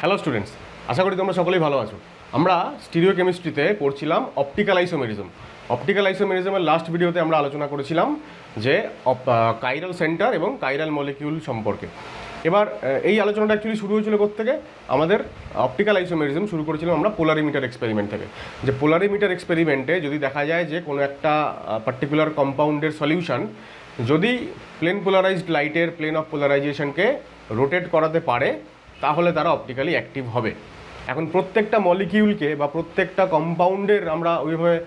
Hello students, আশা করি তোমরা সকলেই ভালো আছো। আমরা স্টিরিও কেমিস্ট্রিতে পড়ছিলাম অপটিক্যাল আইসোমেরিজম। অপটিক্যাল আইসোমেরিজমের লাস্ট ভিডিওতে আমরা আলোচনা করেছিলাম যে কাইরাল সেন্টার এবং কাইরাল মলিকিউল সম্পর্কে। এবার এই আলোচনাটা অ্যাকচুয়ালি শুরু হয়েছিল কোত্থেকে? আমাদের অপটিক্যাল আইসোমেরিজম শুরু করেছিলাম আমরা পোলারিমিটার এক্সপেরিমেন্ট থেকে। যে পোলারিমিটার এক্সপেরিমেন্টে যদি দেখা যায় যে কোনো একটা পার্টিকুলার কম্পাউন্ডের সলিউশন যদি প্লেন পোলারাইজড লাইটের প্লেন অফ পোলারাইজেশনকে রোটেট করাতে পারে তাহলে তারা অপটিক্যালি অ্যাক্টিভ হবে। এখন প্রত্যেকটা মলিকিউলকে বা প্রত্যেকটা কম্পাউন্ডের আমরা ওইভাবে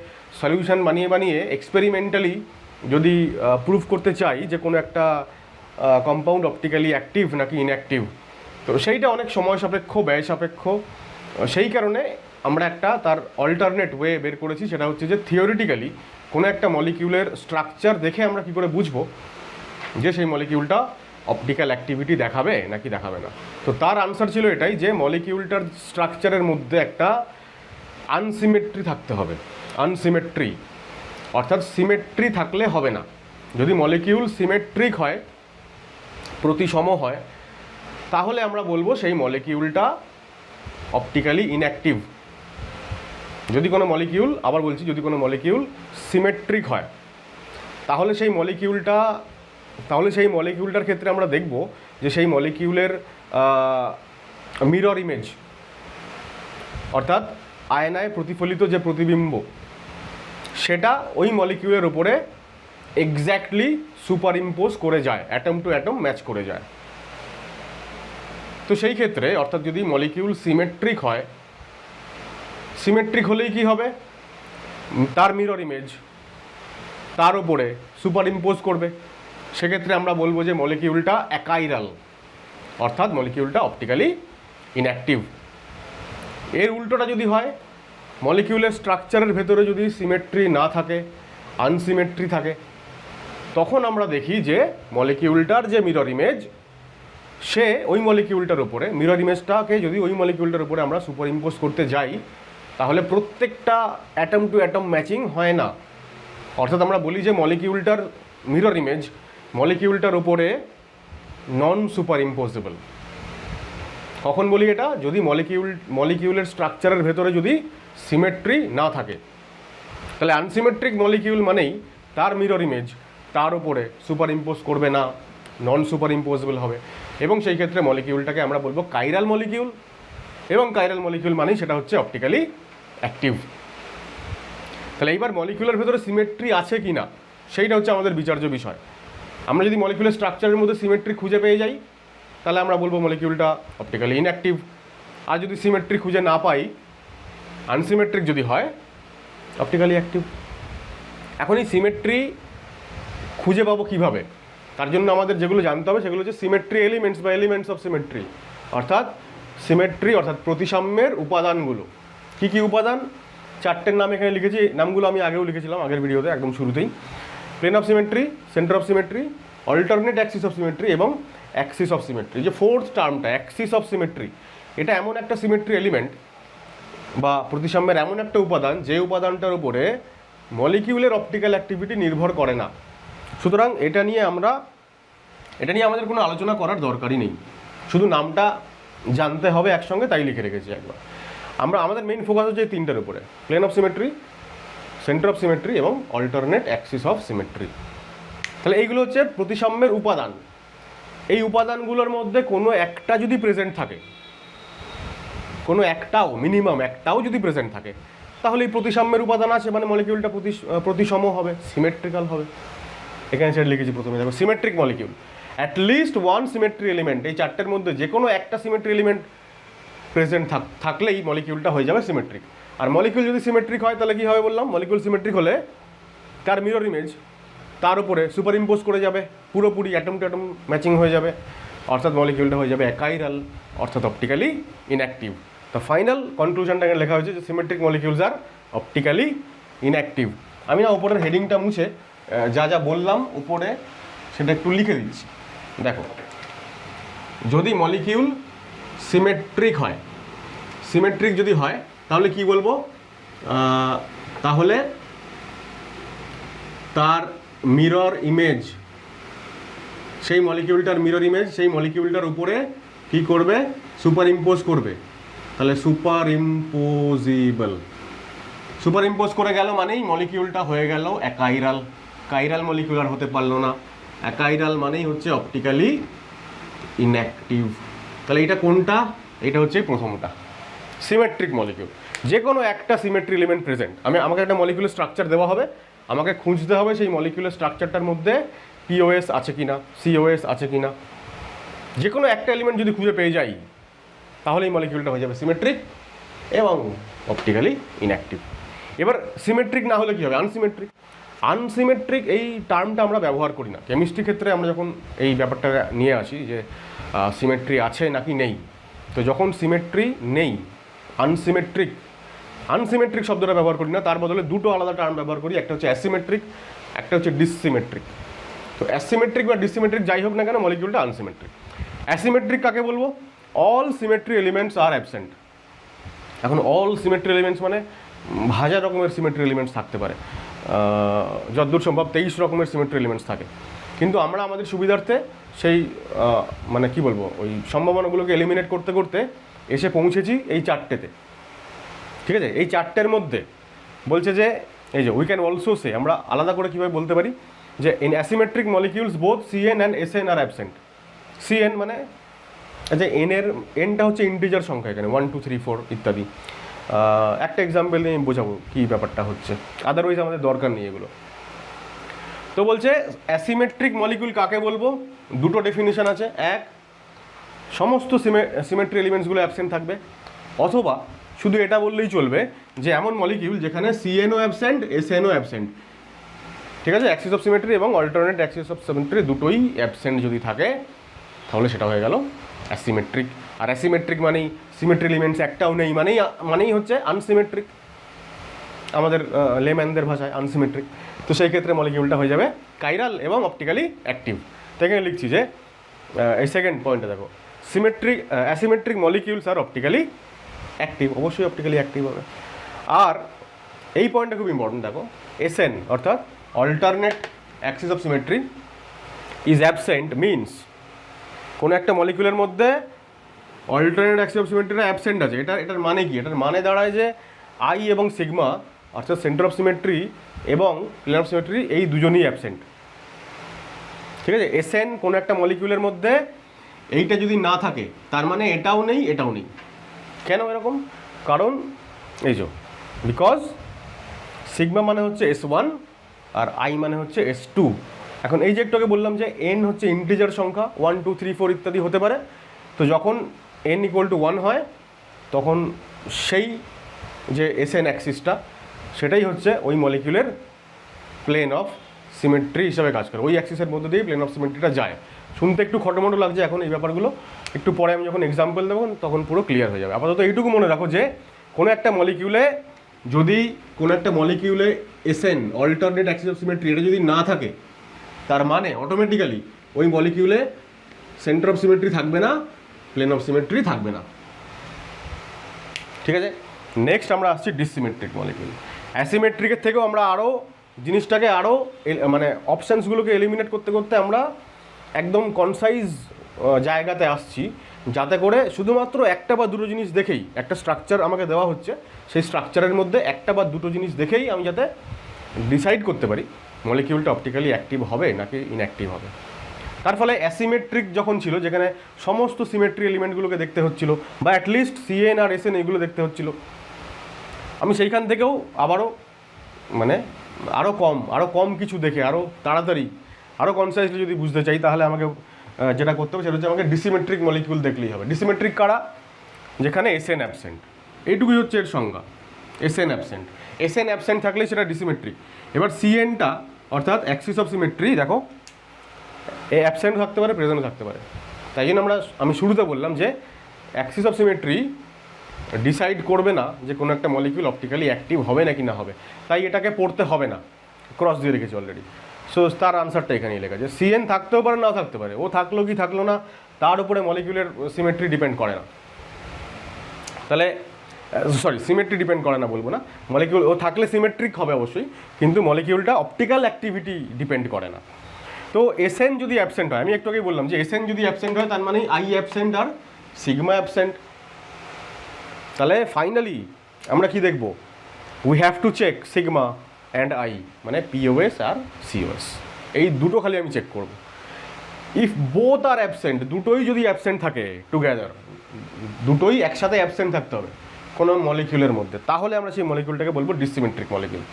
সলিউশন বানিয়ে বানিয়ে এক্সপেরিমেন্টালি যদি প্রুভ করতে চাই যে কোনো একটা কম্পাউন্ড অপটিক্যালি অ্যাক্টিভ নাকি ইনঅ্যাক্টিভ, তো সেইটা অনেক সময় সাপেক্ষ, ব্যয় সাপেক্ষ। সেই কারণে আমরা একটা তার অল্টারনেট ওয়ে বের করেছি, সেটা হচ্ছে যে থিওরিটিক্যালি কোনো একটা মলিকিউলের স্ট্রাকচার দেখে আমরা কী করে বুঝবো যে সেই মলিকিউলটা অপটিক্যাল অ্যাক্টিভিটি দেখাবে নাকি দেখাবে না। তো তার আনসার ছিল এটাই যে মলিকিউলটার স্ট্রাকচারের মধ্যে একটা আনসিমেট্রি থাকতে হবে। আনসিমেট্রি অর্থাৎ সিমেট্রি থাকলে হবে না। যদি মলিকিউল সিমেট্রিক হয়, প্রতিসম হয়, তাহলে আমরা বলবো সেই মলিকিউলটা অপটিক্যালি ইনঅ্যাক্টিভ। যদি কোনো মলিকিউল, আবার বলছি, যদি কোনো মলিকিউল সিমেট্রিক হয় তাহলে সেই মলিকিউলটার ক্ষেত্রে আমরা দেখব যে সেই মলিকিউলের মিরর ইমেজ অর্থাৎ আয়নায় প্রতিফলিত যে প্রতিবিম্ব সেটা ওই মলিকিউলের উপরে এক্স্যাক্টলি সুপার ইম্পোজ করে যায়, অ্যাটম টু অ্যাটম ম্যাচ করে যায়। তো সেই ক্ষেত্রে অর্থাৎ যদি মলিকিউল সিমেট্রিক হয়, সিমেট্রিক হলেই কি হবে? তার মিরর ইমেজ তার উপরে সুপার ইম্পোজ করবে। সেক্ষেত্রে আমরা বলবো যে মলিকিউলটা অ্যাকাইরাল, অর্থাৎ মলিকিউলটা অপটিক্যালি ইনঅ্যাক্টিভ। এর উল্টোটা যদি হয়, মলিকিউলের স্ট্রাকচারের ভেতরে যদি সিমেট্রি না থাকে, আনসিমেট্রি থাকে, তখন আমরা দেখি যে মলিকিউলটার যে মিরর ইমেজ সে ওই মলিকিউলটার উপরে, মিরর ইমেজটাকে যদি ওই মলিকিউলটার উপরে আমরা সুপার ইম্পোজ করতে যাই তাহলে প্রত্যেকটা অ্যাটম টু অ্যাটম ম্যাচিং হয় না। অর্থাৎ আমরা বলি যে মলিকিউলটার মিরর ইমেজ মলিকিউলটার উপরে নন সুপার ইম্পোজেবল। কখন বলি এটা? যদি মলিকিউলের স্ট্রাকচারের ভেতরে যদি সিমেট্রি না থাকে। তাহলে আনসিমেট্রিক মলিকিউল মানেই তার মিরর ইমেজ তার উপরে সুপার ইম্পোজ করবে না, নন সুপার ইম্পোজেবল হবে, এবং সেই ক্ষেত্রে মলিকিউলটাকে আমরা বলবো কাইরাল মলিকিউল। এবং কাইরাল মলিকিউল মানেই সেটা হচ্ছে অপটিক্যালি অ্যাক্টিভ। তাহলে এইবার মলিকিউলের ভেতরে সিমেট্রি আছে কি না সেইটা হচ্ছে আমাদের বিচার্য বিষয়। আমরা যদি মলিকিউলের স্ট্রাকচারের মধ্যে সিমেট্রি খুঁজে পেয়ে যাই তাহলে আমরা বলবো মলিকিউলটা অপটিক্যালি ইনঅ্যাক্টিভ। আর যদি সিমেট্রি খুঁজে না পাই, আনসিমেট্রিক যদি হয়, অপটিক্যালি অ্যাক্টিভ। এখন এই সিমেট্রি খুঁজে পাবো কীভাবে? তার জন্য আমাদের যেগুলো জানতে হবে সেগুলো হচ্ছে সিমেট্রি এলিমেন্টস বা এলিমেন্টস অফ সিমেট্রি। অর্থাৎ সিমেট্রি অর্থাৎ প্রতিসাম্যের উপাদানগুলো। কী কী উপাদান? চারটের নাম এখানে লিখেছি, নামগুলো আমি আগেও লিখেছিলাম আগের ভিডিওতে একদম শুরুতেই। Plane of symmetry, centre of symmetry, alternate axis of symmetry এবং অ্যাক্সিস অফ সিমেট্রি। যে ফোর্থ টার্মটা অ্যাক্সিস অফ সিমেট্রি, এটা এমন একটা সিমেট্রি এলিমেন্ট বা প্রতিসাম্যের এমন একটা উপাদান যে উপাদানটার উপরে মলিকিউলের অপটিক্যাল অ্যাক্টিভিটি নির্ভর করে না। সুতরাং এটা নিয়ে আমাদের কোনো আলোচনা করার দরকারই নেই, শুধু নামটা জানতে হবে একসঙ্গে, তাই লিখে রেখেছি একবার। আমাদের মেইন ফোকাস হচ্ছে এই তিনটার উপরে, plane of symmetry, centre of symmetry এবং অল্টারনেট অ্যাক্সিস অফ সিমেট্রি। তাহলে এইগুলো হচ্ছে প্রতিসাম্যের উপাদান। এই উপাদানগুলোর মধ্যে কোনো একটা যদি প্রেজেন্ট থাকে, কোনো একটাও, মিনিমাম একটাও যদি প্রেজেন্ট থাকে, তাহলে এই প্রতিসাম্যের উপাদান আছে মানে মলিকিউলটা প্রতিসম হবে, সিমেট্রিক্যাল হবে। এখানে সেটা লিখেছি প্রথমে, দেখো symmetric molecule, at least one symmetry element, এই চারটের মধ্যে যে কোনো একটা সিমেট্রি এলিমেন্ট প্রেজেন্ট থাকলেই মলিকিউলটা হয়ে যাবে সিমেট্রিক। আর মলিকিউল যদি সিমেট্রিক হয় তাহলে কী হবে বললাম? মলিকিউল সিমেট্রিক হলে তার মিরর ইমেজ তার উপরে সুপার ইম্পোজ করে যাবে, পুরোপুরি অ্যাটম টু অ্যাটম ম্যাচিং হয়ে যাবে, অর্থাৎ মলিকিউলটা হয়ে যাবে অ্যাকাইরাল, অর্থাৎ অপটিক্যালি ইনঅ্যাক্টিভ। তো ফাইনাল কনক্লুশনটা এখানে লেখা হয়েছে যে সিমেট্রিক মলিকিউলস আর অপটিক্যালি ইনঅ্যাক্টিভ। আমি না উপরের হেডিংটা মুছে যা যা বললাম উপরে সেটা একটু লিখে দিচ্ছি। দেখো, যদি মলিকিউল সিমেট্রিক হয়, সিমেট্রিক যদি হয় তাহলে কি বলবো? তাহলে তার মিরর ইমেজ, সেই মলিকিউলটার মিরর ইমেজ সেই মলিকিউলটার উপরে কি করবে? সুপার ইম্পোজ করবে। তাহলে সুপার ইম্পোজিবল, সুপার ইম্পোজ করে গেল মানেই মলিকিউলটা হয়ে গেল অ্যাকাইরাল। কাইরাল মলিকিউল আর হতে পারলো না। অ্যাকাইরাল মানেই হচ্ছে অপটিক্যালি ইনঅ্যাক্টিভ। তাহলে এটা কোনটা? এটা হচ্ছে প্রথমটা, সিমেট্রিক মলিকিউল। যে কোনো একটা সিমেট্রি এলিমেন্ট প্রেজেন্ট, আমাকে একটা মলিকিউলের স্ট্রাকচার দেওয়া হবে, আমাকে খুঁজতে হবে সেই মলিকিউলের স্ট্রাকচারটার মধ্যে পিওএস আছে কিনা, সিওএস আছে কিনা। যে কোনো একটা এলিমেন্ট যদি খুঁজে পেয়ে যাই তাহলে এই মলিকিউলটা হয়ে যাবে সিমেট্রিক এবং অপটিক্যালি ইনঅ্যাক্টিভ। এবার সিমেট্রিক না হলে কী হবে? আনসিমেট্রিক। আনসিমেট্রিক এই টার্মটা আমরা ব্যবহার করি না কেমিস্ট্রি ক্ষেত্রে। আমরা যখন এই ব্যাপারটা নিয়ে আসি যে সিমেট্রি আছে নাকি নেই, তো যখন সিমেট্রি নেই, আনসিমেট্রিক, আনসিমেট্রিক শব্দটা ব্যবহার করি না, তার বদলে দুটো আলাদা টার্ম ব্যবহার করি। একটা হচ্ছে অ্যাসিমেট্রিক, একটা হচ্ছে ডিসসিমেট্রিক। তো অ্যাসিমেট্রিক বা ডিসিমেট্রিক যাই হোক না কেন, মলিকিউলটা আনসিমেট্রিক। অ্যাসিমেট্রিক কাকে বলবো? All symmetry elements are absent. এখন অল সিমেট্রি এলিমেন্টস মানে হাজার রকমের সিমেট্রি এলিমেন্টস থাকতে পারে, যতদূর সম্ভব 23 রকমের সিমেট্রি এলিমেন্টস থাকে। কিন্তু আমরা আমাদের সুবিধার্থে সেই মানে কি বলবো, ওই সম্ভাবনাগুলোকে এলিমিনেট করতে করতে এসে পৌঁছেছি এই 4টেতে। ঠিক আছে, এই 4টের মধ্যে বলছে যে এই যে উই ক্যান অলসো সে, আমরা আলাদা করে কীভাবে বলতে পারি যে in asymmetric molecules both CN and SN are absent. CN মানে আচ্ছা এনটা হচ্ছে ইন্টিজার সংখ্যা, এখানে 1 2 3 4 ইত্যাদি। একটা এক্সাম্পল নিয়ে আমি বোঝাবো কী ব্যাপারটা হচ্ছে, আদারওয়াইজ আমাদের দরকার নেই এগুলো। তো বলছে অ্যাসিমেট্রিক মলিকিউল কাকে বলবো? দুটো ডেফিনিশন আছে। এক, সমস্ত সিমেট্রি এলিমেন্টসগুলো অ্যাবসেন্ট থাকবে, অথবা শুধু এটা বললেই চলবে যে এমন মলিকিউল যেখানে সিএনও অ্যাবসেন্ট, এসএনও অ্যাবসেন্ট। ঠিক আছে, অ্যাক্সিস অফ সিমেট্রি এবং অল্টারনেট অ্যাক্সিস অফ সিমেট্রি দুটোই অ্যাবসেন্ট যদি থাকে তাহলে সেটা হয়ে গেল অ্যাসিমেট্রিক। আর অ্যাসিমেট্রিক মানেই সিমেট্রি এলিমেন্টস একটাও নেই, মানেই হচ্ছে আনসিমেট্রিক, আমাদের লেম্যানদের ভাষায় আনসিমেট্রিক। তো সেই ক্ষেত্রে মলিকিউলটা হয়ে যাবে কাইরাল এবং অপটিক্যালি অ্যাক্টিভ। তো এখানে লিখছি যে এই সেকেন্ড পয়েন্টে দেখো, সিমেট্রিক অ্যাসিমেট্রিক মলিকিউলস আর অপটিক্যালি অ্যাক্টিভ, অবশ্যই অপটিক্যালি অ্যাক্টিভ হবে। আর এই পয়েন্টটা খুব ইম্পর্টেন্ট, দেখো এসএন অর্থাৎ alternate axis of symmetry is absent means কোনো একটা মলিকিউলের মধ্যে অল্টারনেট অ্যাক্সিস অফ সিমেট্রিটা অ্যাবসেন্ট আছে। এটার মানে কি? এটার মানে দাঁড়ায় যে আই এবং সিগমা অর্থাৎ সেন্টার অফ সিমেট্রি এবং প্লেন অফ সিমেট্রি এই দুজনই অ্যাবসেন্ট। ঠিক আছে, এসএন কোনো একটা মলিকিউলের মধ্যে এইটা যদি না থাকে তার মানে এটাও নেই এটাও নেই। কেন এরকম? কারণ এই যে বিকজ সিগমা মানে হচ্ছে S1 আর আই মানে হচ্ছে S2। এখন এই যে একটুকে বললাম যে এন হচ্ছে ইন্টিজার সংখ্যা, 1 2 3 4 ইত্যাদি হতে পারে। তো যখন n = 1 হয় তখন সেই যে এসএন অ্যাক্সিসটা সেটাই হচ্ছে ওই মলিকিউলের প্লেন অফ সিমেট্রি হিসাবে কাজ করে। ওই অ্যাক্সিসের মধ্যে দিয়ে প্লেন অফ সিমেট্রিটা যায়। শুনতে একটু খটোমটো লাগছে এখন এই ব্যাপারগুলো, একটু পরে আমি যখন এক্সাম্পল দেবো তখন পুরো ক্লিয়ার হয়ে যাবে। আপাতত এইটুকু মনে রাখো যে কোনো একটা মলিকিউলে যদি SN alternate axis of symmetry এটা যদি না থাকে তার মানে অটোমেটিক্যালি ওই মলিকিউলে সেন্টার অফ সিমেট্রি থাকবে না, প্লেন অফ সিমেট্রি থাকবে না। ঠিক আছে, নেক্সট আমরা আসছি ডিসসিমেট্রিক মলিকিউল। অ্যাসিমেট্রিকের থেকেও আমরা আরও জিনিসটাকে আরও মানে অপশানসগুলোকে এলিমিনেট করতে করতে আমরা একদম কনসাইজ জায়গাতে আসছি, যাতে করে শুধুমাত্র একটা বা দুটো জিনিস দেখেই, একটা স্ট্রাকচার আমাকে দেওয়া হচ্ছে, সেই স্ট্রাকচারের মধ্যে একটা বা দুটো জিনিস দেখেই আমি যাতে ডিসাইড করতে পারি মলিকিউলটা অপটিক্যালি অ্যাক্টিভ হবে নাকি ইনঅ্যাক্টিভ হবে। তার ফলে অ্যাসিমেট্রিক যখন ছিল, যেখানে সমস্ত সিমেট্রি এলিমেন্টগুলোকে দেখতে হচ্ছিল বা অ্যাটলিস্ট সিএন আর এসএন এইগুলো দেখতে হচ্ছিল, আমি সেইখান থেকেও আবারও মানে আরও কম কিছু দেখে আরও তাড়াতাড়ি আরও কনসাইজলি যদি বুঝতে চাই তাহলে আমাকে যেটা করতে হবে সেটা হচ্ছে আমাকে ডিসিমেট্রিক মলিকিউল দেখলেই হবে। ডিসিমেট্রিক কারা? যেখানে এসএন অ্যাবসেন্ট, এইটুকুই হচ্ছে এর সংজ্ঞা, এসএন অ্যাবসেন্ট। এসএন অ্যাবসেন্ট থাকলেই সেটা ডিসিমেট্রিক। এবার সিএনটা অর্থাৎ অ্যাক্সিস অফ সিমেট্রি দেখো এ অ্যাবসেন্ট থাকতে পারে, প্রেজেন্টও থাকতে পারে। তাই জন্য আমি শুরুতে বললাম যে অ্যাক্সিস অফ সিমেট্রি ডিসাইড করবে না যে কোনো একটা মলিকিউল অপটিক্যালি অ্যাক্টিভ হবে নাকি না হবে, তাই এটাকে পড়তে হবে না, ক্রস দিয়ে রেখেছি অলরেডি। সো তার আনসারটা এখানেই লেখা যে সিএন থাকতেও পারে নাও থাকতে পারে, ও থাকলো কি থাকলো না তার উপরে মলিকিউলের সিমেট্রি ডিপেন্ড করে না। তাহলে সিমেট্রি ডিপেন্ড করে না বলবো না, মলিকিউল ও থাকলে সিমেট্রিক হবে অবশ্যই, কিন্তু মলিকিউলটা অপটিক্যাল অ্যাক্টিভিটি ডিপেন্ড করে না। তো এসএন যদি অ্যাবসেন্ট হয়, আমি একটু আগেই বললাম যে এসএন যদি অ্যাবসেন্ট হয় তার মানে আই অ্যাবসেন্ট আর সিগমা অ্যাবসেন্ট। তাহলে ফাইনালি আমরা কি দেখব, we have to check sigma and I, মানে পিওএস আর সিওএস, এই দুটো খালি আমি চেক করব। ইফ বোথ আর অ্যাবসেন্ট, দুটোই যদি অ্যাবসেন্ট থাকে টুগেদার, দুটোই একসাথে অ্যাবসেন্ট থাকতে হবে কোনো মলিকিউলের মধ্যে, তাহলে আমরা সেই মলিকিউলটাকে বলবো ডিসিমেট্রিক মলিকিউল।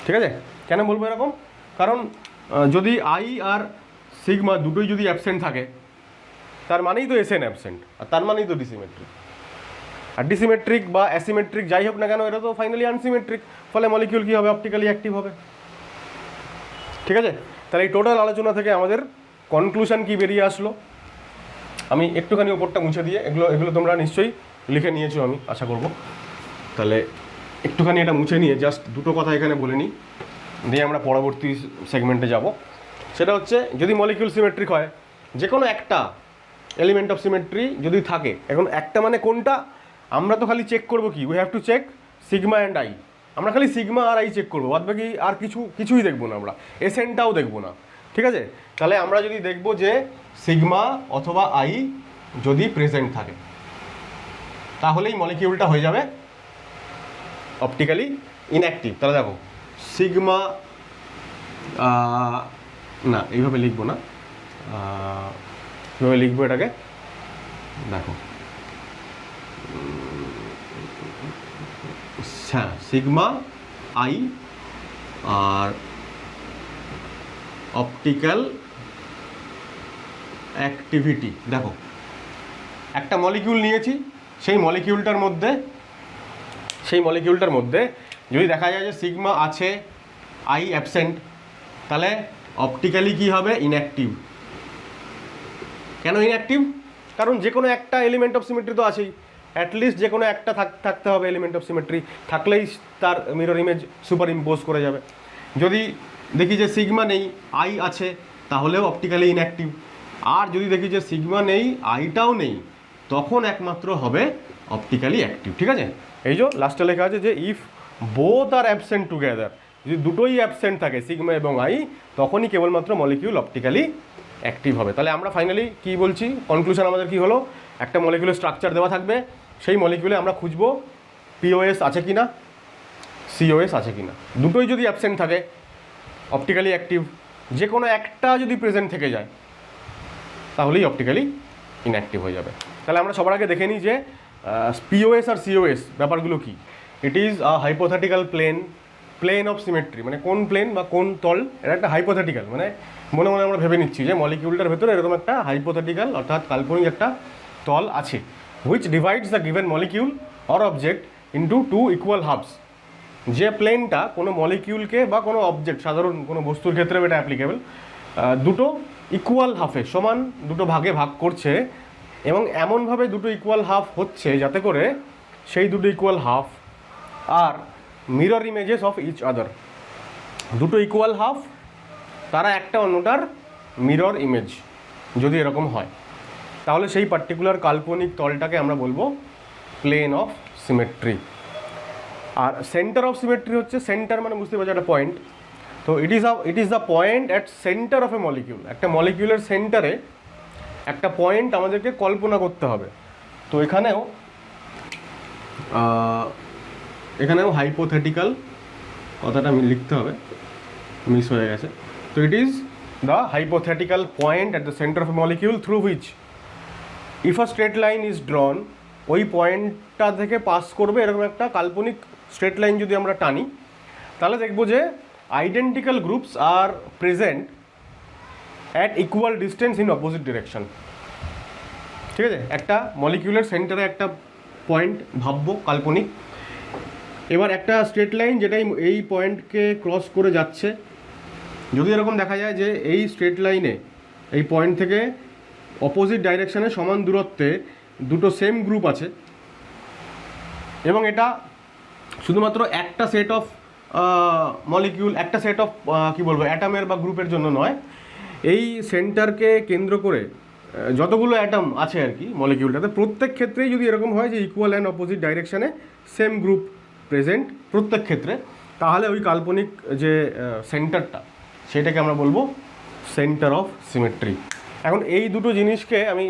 ঠিক আছে, কেন বলবো এরকম? কারণ যদি আই আর সিগমা দুটোই যদি অ্যাবসেন্ট থাকে, তার মানেই তো এসএন অ্যাবসেন্ট, আর তার মানেই তো ডিসিমেট্রিক। আর ডিসিমেট্রিক বা অ্যাসিমেট্রিক যাই হোক না কেন, এটা তো ফাইনালি আনসিমেট্রিক, ফলে মলিকিউল কী হবে, অপটিক্যালি অ্যাক্টিভ হবে। ঠিক আছে, তাহলে এই টোটাল আলোচনা থেকে আমাদের কনক্লুশন কি বেরিয়ে আসলো, আমি একটুখানি ওপরটা মুছে দিয়ে, এগুলো তোমরা নিশ্চয়ই লিখে নিয়েছো আমি আশা করব। তাহলে একটুখানি এটা মুছে নিয়ে জাস্ট দুটো কথা এখানে বলে নিই, দিয়ে আমরা পরবর্তী সেগমেন্টে যাব। সেটা হচ্ছে, যদি মলিকিউল সিমেট্রিক হয়, যে কোনো একটা এলিমেন্ট অফ সিমেট্রি যদি থাকে, এখন একটা মানে কোনটা, আমরা তো খালি চেক করবো কি, we have to check sigma and I, আমরা খালি সিগমা আর আই চেক করবো, বাদ বাকি আর কিছুই দেখবো না, আমরা এসএনটাও দেখবো না। ঠিক আছে, তাহলে আমরা যদি দেখবো যে সিগমা অথবা আই যদি প্রেজেন্ট থাকে, তাহলেই মলিকিউলটা হয়ে যাবে অপটিক্যালি ইনঅ্যাক্টিভ। তাহলে দেখো সিগমা, না এইভাবে লিখবো না, কীভাবে লিখবো এটাকে দেখো, হ্যাঁ সিগমা আই আর অপটিক্যাল অ্যাক্টিভিটি। দেখো একটা মলিকিউল নিয়েছি, সেই মলিকিউলটার মধ্যে যদি দেখা যায় যে সিগমা আছে, আই অ্যাবসেন্ট, তাহলে অপটিক্যালি কী হবে, ইনঅ্যাক্টিভ। কেন ইনঅ্যাক্টিভ? কারণ যে কোনো একটা এলিমেন্ট অফ সিমেট্রি তো আছেই, অ্যাটলিস্ট যে কোনো একটা থাকতে হবে এলিমেন্ট অফ সিমেট্রি, থাকলেই তার মিরর ইমেজ সুপার ইম্পোজ করে যাবে। যদি দেখি যে সিগমা নেই, আই আছে, তাহলেও অপটিক্যালি ইনঅ্যাক্টিভ। আর যদি দেখি যে সিগমা নেই, আইটাও নেই, তখন একমাত্র হবে অপটিক্যালি অ্যাক্টিভ। ঠিক আছে, এই যে লাস্টে লেখা আছে যে if both are absent together, যদি দুটোই অ্যাবসেন্ট থাকে সিগমা এবং আই, তখনই কেবলমাত্র মলিকিউল অপটিক্যালি অ্যাক্টিভ হবে। তাহলে আমরা ফাইনালি কী বলছি, কনক্লুশন আমাদের কী হলো, একটা মলিকিউলের স্ট্রাকচার দেওয়া থাকবে, সেই মলিকিউলে আমরা খুঁজবো পিওএস আছে কি না, সিওএস আছে কি না। দুটোই যদি অ্যাবসেন্ট থাকে অপটিক্যালি অ্যাক্টিভ, যে কোনো একটা যদি প্রেজেন্ট থেকে যায় তাহলেই অপটিক্যালি ইনঅ্যাক্টিভ হয়ে যাবে। তাহলে আমরা সবার আগে দেখে নিই যে পিওএস আর সিওএস ব্যাপারগুলো কী। It is a hypothetical plane of symmetry, মানে কোন প্লেন বা কোন তল, এটা একটা হাইপোথেটিক্যাল, মানে মনে মনে আমরা ভেবে নিচ্ছি যে মলিকিউলটার ভেতরে এরকম একটা হাইপোথেটিক্যাল অর্থাৎ কাল্পনিক একটা তল আছে, which divides the given molecule or object into two equal halves. যে প্লেনটা কোনো মলিকিউলকে বা কোনো অবজেক্ট, সাধারণ কোনো বস্তুর ক্ষেত্রে এটা অ্যাপ্লিকেবল, দুটো ইকুয়াল হাফে, সমান দুটো ভাগে ভাগ করছে, এবং এমনভাবে দুটো ইকুয়াল হাফ হচ্ছে যাতে করে সেই দুটো ইকুয়াল হাফ আর mirror images of each other. দুটো ইকুয়াল হাফ, তারা একটা অন্যটার মিরর ইমেজ যদি এরকম হয়, তাহলে সেই পার্টিকুলার কাল্পনিক তলটাকে আমরা বলবো প্লেন অফ সিমেট্রি। আর সেন্টার অফ সিমেট্রি হচ্ছে, সেন্টার মানে বুঝতে পারছো একটা পয়েন্ট, তো it is the point at centre of a molecule. একটা মলিকিউলের সেন্টারে একটা পয়েন্ট আমাদেরকে কল্পনা করতে হবে। তো এখানেও হাইপোথেটিক্যাল কথাটা লিখতে হবে, মিস হয়ে গেছে। তো it is the hypothetical point at the centre of a molecule through which if a straight line is drawn, ওই পয়েন্টটা থেকে পাস করবে এরকম একটা কাল্পনিক স্ট্রেট লাইন যদি আমরা টানি, তাহলে দেখবো যে identical groups are present at equal distance in opposite direction. ঠিক আছে, একটা মলিকিউলের সেন্টারে একটা পয়েন্ট ভাববো কাল্পনিক, এবার একটা স্ট্রেট লাইন যেটাই এই পয়েন্টকে ক্রস করে যাচ্ছে, যদি এরকম দেখা যায় যে এই স্ট্রেট লাইনে এই পয়েন্ট থেকে অপোজিট ডাইরেকশানে সমান দূরত্বে দুটো সেম গ্রুপ আছে, এবং এটা শুধুমাত্র একটা সেট অফ মলিকিউল, একটা সেট অফ কী বলবো অ্যাটমের বা গ্রুপের জন্য নয়, এই সেন্টারকে কেন্দ্র করে যতগুলো অ্যাটম আছে আর কি মলিকিউলটাতে, প্রত্যেক ক্ষেত্রেই যদি এরকম হয় যে ইকুয়াল অ্যান্ড অপোজিট ডাইরেকশানে সেম গ্রুপ প্রেজেন্ট প্রত্যেক ক্ষেত্রে, তাহলে ওই কাল্পনিক যে সেন্টারটা, সেটাকে আমরা বলবো সেন্টার অফ সিমেট্রি। এখন এই দুটো জিনিসকে আমি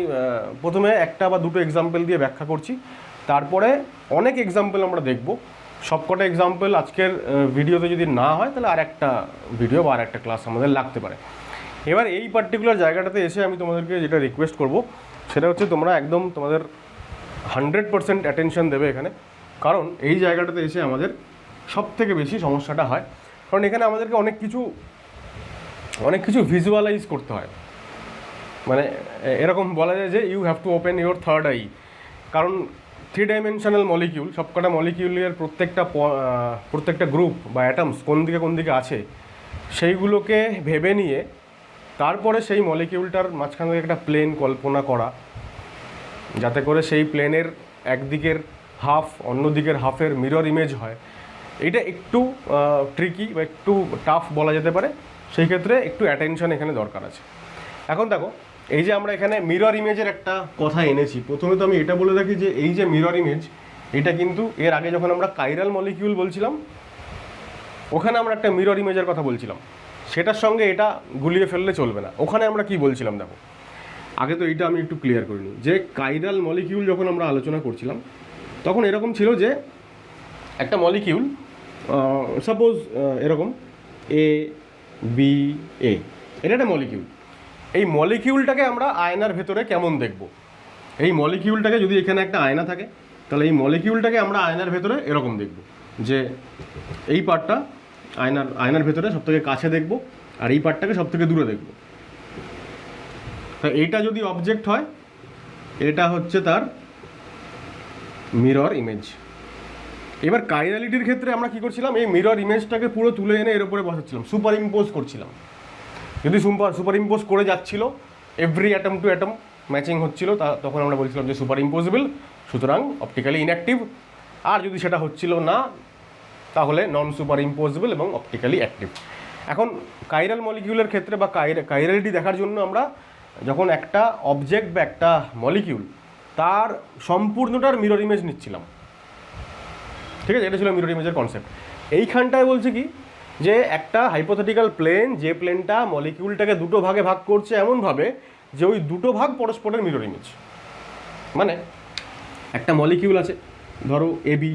প্রথমে একটা বা দুটো এক্সাম্পল দিয়ে ব্যাখ্যা করছি, তারপরে অনেক এক্সাম্পল আমরা দেখব। সবকটা এক্সাম্পল আজকের ভিডিওতে যদি না হয় তাহলে আর একটা ভিডিও বা আর একটা ক্লাস আমাদের লাগতে পারে। এবার এই পার্টিকুলার জায়গাটাতে এসে আমি তোমাদেরকে যেটা রিকোয়েস্ট করব সেটা হচ্ছে তোমরা একদম তোমাদের 100% অ্যাটেনশন দেবে এখানে, কারণ এই জায়গাটাতে এসে আমাদের সব থেকে বেশি সমস্যাটা হয়। কারণ এখানে আমাদেরকে অনেক কিছু ভিজুয়ালাইজ করতে হয়। মানে এরকম বলা যায় যে you have to open your third eye, কারণ 3 ডাইমেনশনাল মলিকিউল, সবকটা মলিকিউলের প্রত্যেকটা গ্রুপ বা অ্যাটমস কোন দিকে আছে সেইগুলোকে ভেবে নিয়ে তারপরে সেই মলিকিউলটার মাঝখান থেকে একটা প্লেন কল্পনা করা, যাতে করে সেই প্লেনের একদিকের হাফ অন্য দিকের হাফের মিরর ইমেজ হয়। এটা একটু ট্রিকি বা একটু টাফ বলা যেতে পারে, সেই ক্ষেত্রে একটু অ্যাটেনশন এখানে দরকার আছে। এখন দেখো, এই যে আমরা এখানে মিরর ইমেজের একটা কথা এনেছি, প্রথমে তো আমি এটা বলে রাখি যে এই যে মিরর ইমেজ, এটা কিন্তু এর আগে যখন আমরা কাইরাল মলিকিউল বলছিলাম ওখানে আমরা একটা মিরর ইমেজের কথা বলছিলাম, সেটার সঙ্গে এটা গুলিয়ে ফেললে চলবে না। ওখানে আমরা কি বলছিলাম দেখো, আগে তো এইটা আমি একটু ক্লিয়ার করে নিই যে কাইরাল মলিকিউল যখন আমরা আলোচনা করছিলাম তখন এরকম ছিল যে একটা মলিকিউল সাপোজ এরকম এ বি এ, এটা একটা মলিকিউল। এই মলিকিউলটাকে আমরা আয়নার ভেতরে কেমন দেখব, এই মলিকিউলটাকে যদি এখানে একটা আয়না থাকে তাহলে এই মলিকিউলটাকে আমরা আয়নার ভেতরে এরকম দেখব, যে এই পার্টটা আয়নার ভেতরে সবথেকে কাছে দেখব আর এই পার্টটাকে সবথেকে দূরে দেখব। তা এইটা যদি অবজেক্ট হয় এটা হচ্ছে তার মিরর ইমেজ। এবার কাইরালিটির ক্ষেত্রে আমরা কি করছিলাম, এই মিরর ইমেজটাকে পুরো তুলে এনে এর উপরে বসাচ্ছিলাম, সুপার ইম্পোজ করছিলাম। যদি সুপার ইম্পোজ করে যাচ্ছিল, every atom to atom matching হচ্ছিল, তখন আমরা বলছিলাম যে সুপার ইম্পোজেবল, সুতরাং অপটিক্যালি ইনঅ্যাক্টিভ। আর যদি সেটা হচ্ছিল না তাহলে নন সুপার ইম্পোজেবল এবং অপটিক্যালি অ্যাক্টিভ। এখন কাইরাল মলিকিউলের ক্ষেত্রে বা কাইরালিটি দেখার জন্য আমরা যখন একটা অবজেক্ট বা একটা মলিকিউল তার সম্পূর্ণটার মিরর ইমেজ নিচ্ছিলাম, ঠিক আছে, এটা ছিল মিরর ইমেজের কনসেপ্ট। এইখানটায় বলছে কি যে একটা হাইপোথেটিক্যাল প্লেন, যে প্লেনটা মলিকিউলটাকে দুটো ভাগে ভাগ করছে এমনভাবে যে ওই দুটো ভাগ পরস্পরের মিরর ইমেজ। মানে একটা মলিকিউল আছে ধরো এবি,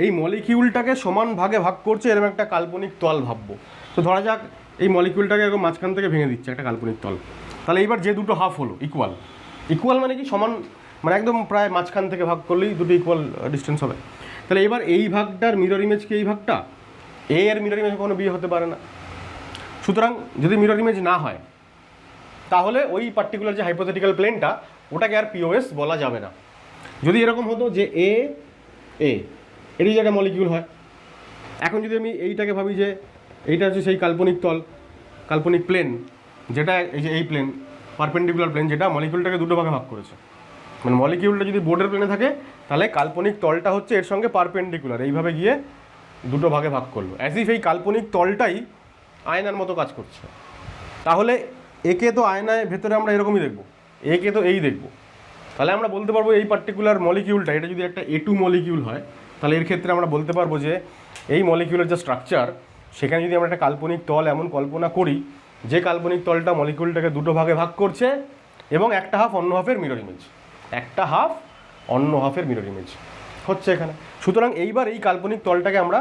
এই মলিকিউলটাকে সমান ভাগে ভাগ করছে এরকম একটা কাল্পনিক তল ভাববো। তো ধরা যাক এই মলিকিউলটাকে এরকম মাঝখান থেকে ভেঙে দিচ্ছে একটা কাল্পনিক তল, তাহলে এইবার যে দুটো হাফ হলো ইকুয়াল মানে কি সমান, মানে একদম প্রায় মাঝখান থেকে ভাগ করলেই দুটো ইকুয়াল ডিস্টেন্স হবে। তাহলে এবার এই ভাগটার মিরর ইমেজ কি এই ভাগটা, এ এর মিরর ইমেজ কোনো বি হতে পারে না। সুতরাং যদি মিরর ইমেজ না হয় তাহলে ওই পার্টিকুলার যে হাইপোথেটিক্যাল প্লেনটা ওটাকে আর পিওএস বলা যাবে না। যদি এরকম হতো যে এ এটি যে একটা মলিকিউল হয়, এখন যদি আমি এইটাকে ভাবি যে এইটা হচ্ছে সেই কাল্পনিক তল, কাল্পনিক প্লেন, যেটা এই যে এই প্লেন পারপেন্ডিকুলার প্লেন যেটা মলিকিউলটাকে দুটো ভাগে ভাগ করেছে, মানে মলিকিউলটা যদি বোর্ডের প্লেনে থাকে তাহলে কাল্পনিক তলটা হচ্ছে এর সঙ্গে পারপেন্ডিকুলার, এইভাবে গিয়ে দুটো ভাগে ভাগ করলো, অ্যাজ ইফ এই কাল্পনিক তলটাই আয়নার মতো কাজ করছে। তাহলে একে তো আয়নায় ভেতরে আমরা এরকমই দেখব, একে তো এই দেখব, তাহলে আমরা বলতে পারবো এই পার্টিকুলার মলিকিউলটা এটা যদি একটা A2 মলিকিউল হয় তাহলে এর ক্ষেত্রে আমরা বলতে পারবো যে এই মলিকিউলের যে স্ট্রাকচার সেখানে যদি আমরা একটা কাল্পনিক তল এমন কল্পনা করি যে কাল্পনিক তলটা মলিকিউলটাকে দুটো ভাগে ভাগ করছে এবং একটা হাফ অন্য হাফের মিরর ইমেজ, একটা হাফ অন্য হাফের মিরর ইমেজ হচ্ছে এখানে। সুতরাং এইবার এই কাল্পনিক তলটাকে আমরা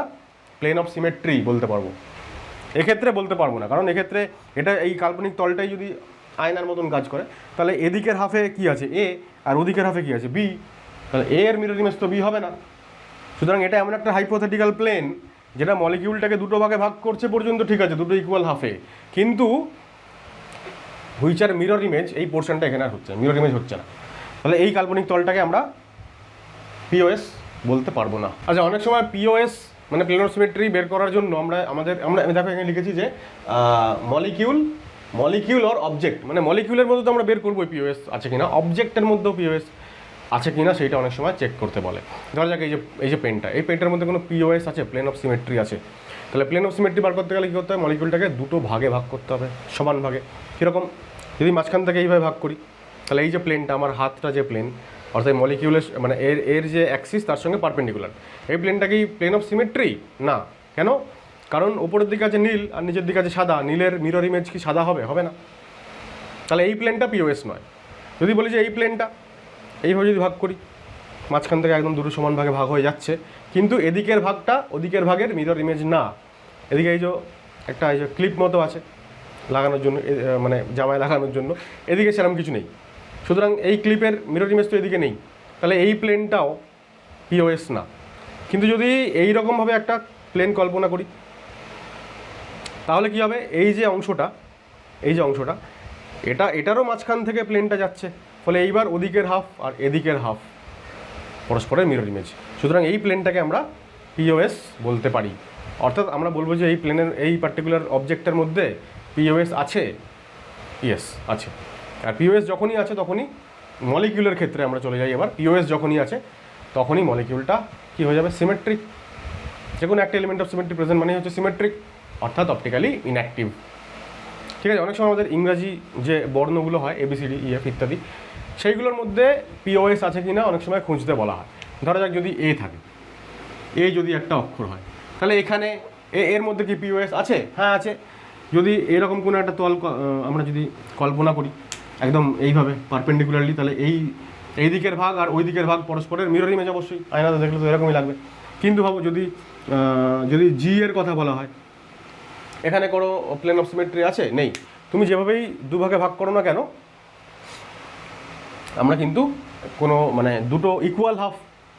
প্লেন অফ সিমেট্রি বলতে পারবো, এক্ষেত্রে বলতে পারবো না, কারণ এক্ষেত্রে এটা এই কাল্পনিক তলটাই যদি আয়নার মতন কাজ করে তাহলে এদিকের হাফে কি আছে এ আর ওদিকের হাফে কি আছে বি, তাহলে এ এর মিরর ইমেজ তো বি হবে না। সুতরাং এটা এমন একটা হাইপোথেটিক্যাল প্লেন যেটা মলিকিউলটাকে দুটো ভাগে ভাগ করছে পর্যন্ত ঠিক আছে, দুটো ইকুয়াল হাফে, কিন্তু হুইচ আর মিরর ইমেজ এই পোর্শনটা এখানে আর হচ্ছে মিরর ইমেজ হচ্ছে না, তাহলে এই কাল্পনিক তলটাকে আমরা পিওএস বলতে পারবো না। আচ্ছা, অনেক সময় পিওএস মানে প্লেন অফ সিমেট্রি বের করার জন্য আমরা দেখো এখানে লিখেছি যে মলিকিউল অর অবজেক্ট, মানে মলিকিউলের মধ্যে তো আমরা বের করবো পিওএস আছে কিনা, অবজেক্টের মধ্যেও পিওএস আছে কিনা সেইটা অনেক সময় চেক করতে বলে। ধরা যাক এই যে পেনটা, এই পেনটার মধ্যে কোনো পিওএস আছে, প্লেন অফ সিমেট্রি আছে, তাহলে প্লেন অফ সিমেট্রি বার করতে গেলে কী করতে হবে, মলিকিউলটাকে দুটো ভাগে ভাগ করতে হবে সমান ভাগে। কীরকম, যদি মাঝখান থেকে এইভাবে ভাগ করি তাহলে এই যে প্লেনটা আমার হাতটা যে প্লেন অর্থাৎ মলিকিউলের মানে এর যে অ্যাক্সিস তার সঙ্গে পারপেন্ডিকুলার, এই প্লেনটা কি প্লেন অফ সিমেট্রি না? কেন? কারণ ওপরের দিকে আছে নীল আর নিচের দিকে আছে সাদা, নীলের মিরর ইমেজ কি সাদা হবে? হবে না। তাহলে এই প্লেনটা পিওএস নয়। যদি বলি যে এই প্লেনটা এইভাবে যদি ভাগ করি, মাঝখান থেকে একদম দুটো সমান ভাগে ভাগ হয়ে যাচ্ছে, কিন্তু এদিকের ভাগটা ওদিকের ভাগের মিরর ইমেজ না। এদিকে এই যে একটা এই যে ক্লিপ মতো আছে লাগানোর জন্য, মানে জামায় লাগানোর জন্য, এদিকে সেরকম কিছু নেই। সুতরাং এই ক্লিপের মিরর ইমেজ তো এদিকে নেই, তাহলে এই প্লেনটাও পিওএস না। কিন্তু যদি এই রকমভাবে একটা প্লেন কল্পনা করি, তাহলে কি হবে, এই যে অংশটা এটারও মাঝখান থেকে প্লেনটা যাচ্ছে, ফলে এইবার ওদিকের হাফ আর এদিকের হাফ পরস্পরের মিরর ইমেজ। সুতরাং এই প্লেনটাকে আমরা পিওএস বলতে পারি। অর্থাৎ আমরা বলবো যে এই প্লেনের এই পার্টিকুলার অবজেক্টের মধ্যে পিওএস আছে। ইয়েস, আছে। আর পিওএস যখনই আছে তখনই মলিকিউলের ক্ষেত্রে আমরা চলে যাই। এবার পিওএস যখনই আছে তখনই মলিকিউলটা কী হয়ে যাবে, সিমেট্রিক। যে কোনো একটা এলিমেন্ট অফ সিমেট্রি প্রেজেন্ট মানে হচ্ছে সিমেট্রিক, অর্থাৎ অপটিক্যালি ইনঅ্যাক্টিভ। ঠিক আছে, অনেক সময় আমাদের ইংরাজি যে বর্ণগুলো হয় ABCD EF ইত্যাদি, সেইগুলোর মধ্যে পিওএস আছে কি না অনেক সময় খুঁজতে বলা হয়। ধরা যাক যদি এ থাকে, এ যদি একটা অক্ষর হয়, তাহলে এখানে এর মধ্যে কি পিওএস আছে? হ্যাঁ আছে। যদি এরকম কোনো একটা তল আমরা যদি কল্পনা করি একদম এইভাবে পারপেন্ডিকুলারলি, তাহলে এই দিকের ভাগ আর ওই দিকের ভাগ পরস্পরের মিরর ইমেজ। অবশ্যই আয়নাতে দেখলে তো এরকমই লাগবে। কিন্তু ভাবো যদি জি এর কথা বলা হয়, এখানে কোনো প্লেন অফ সিমেট্রি আছে? নেই। তুমি যেভাবেই দুভাগে ভাগ করো না কেন, আমরা কিন্তু কোনো মানে দুটো ইকুয়াল হাফ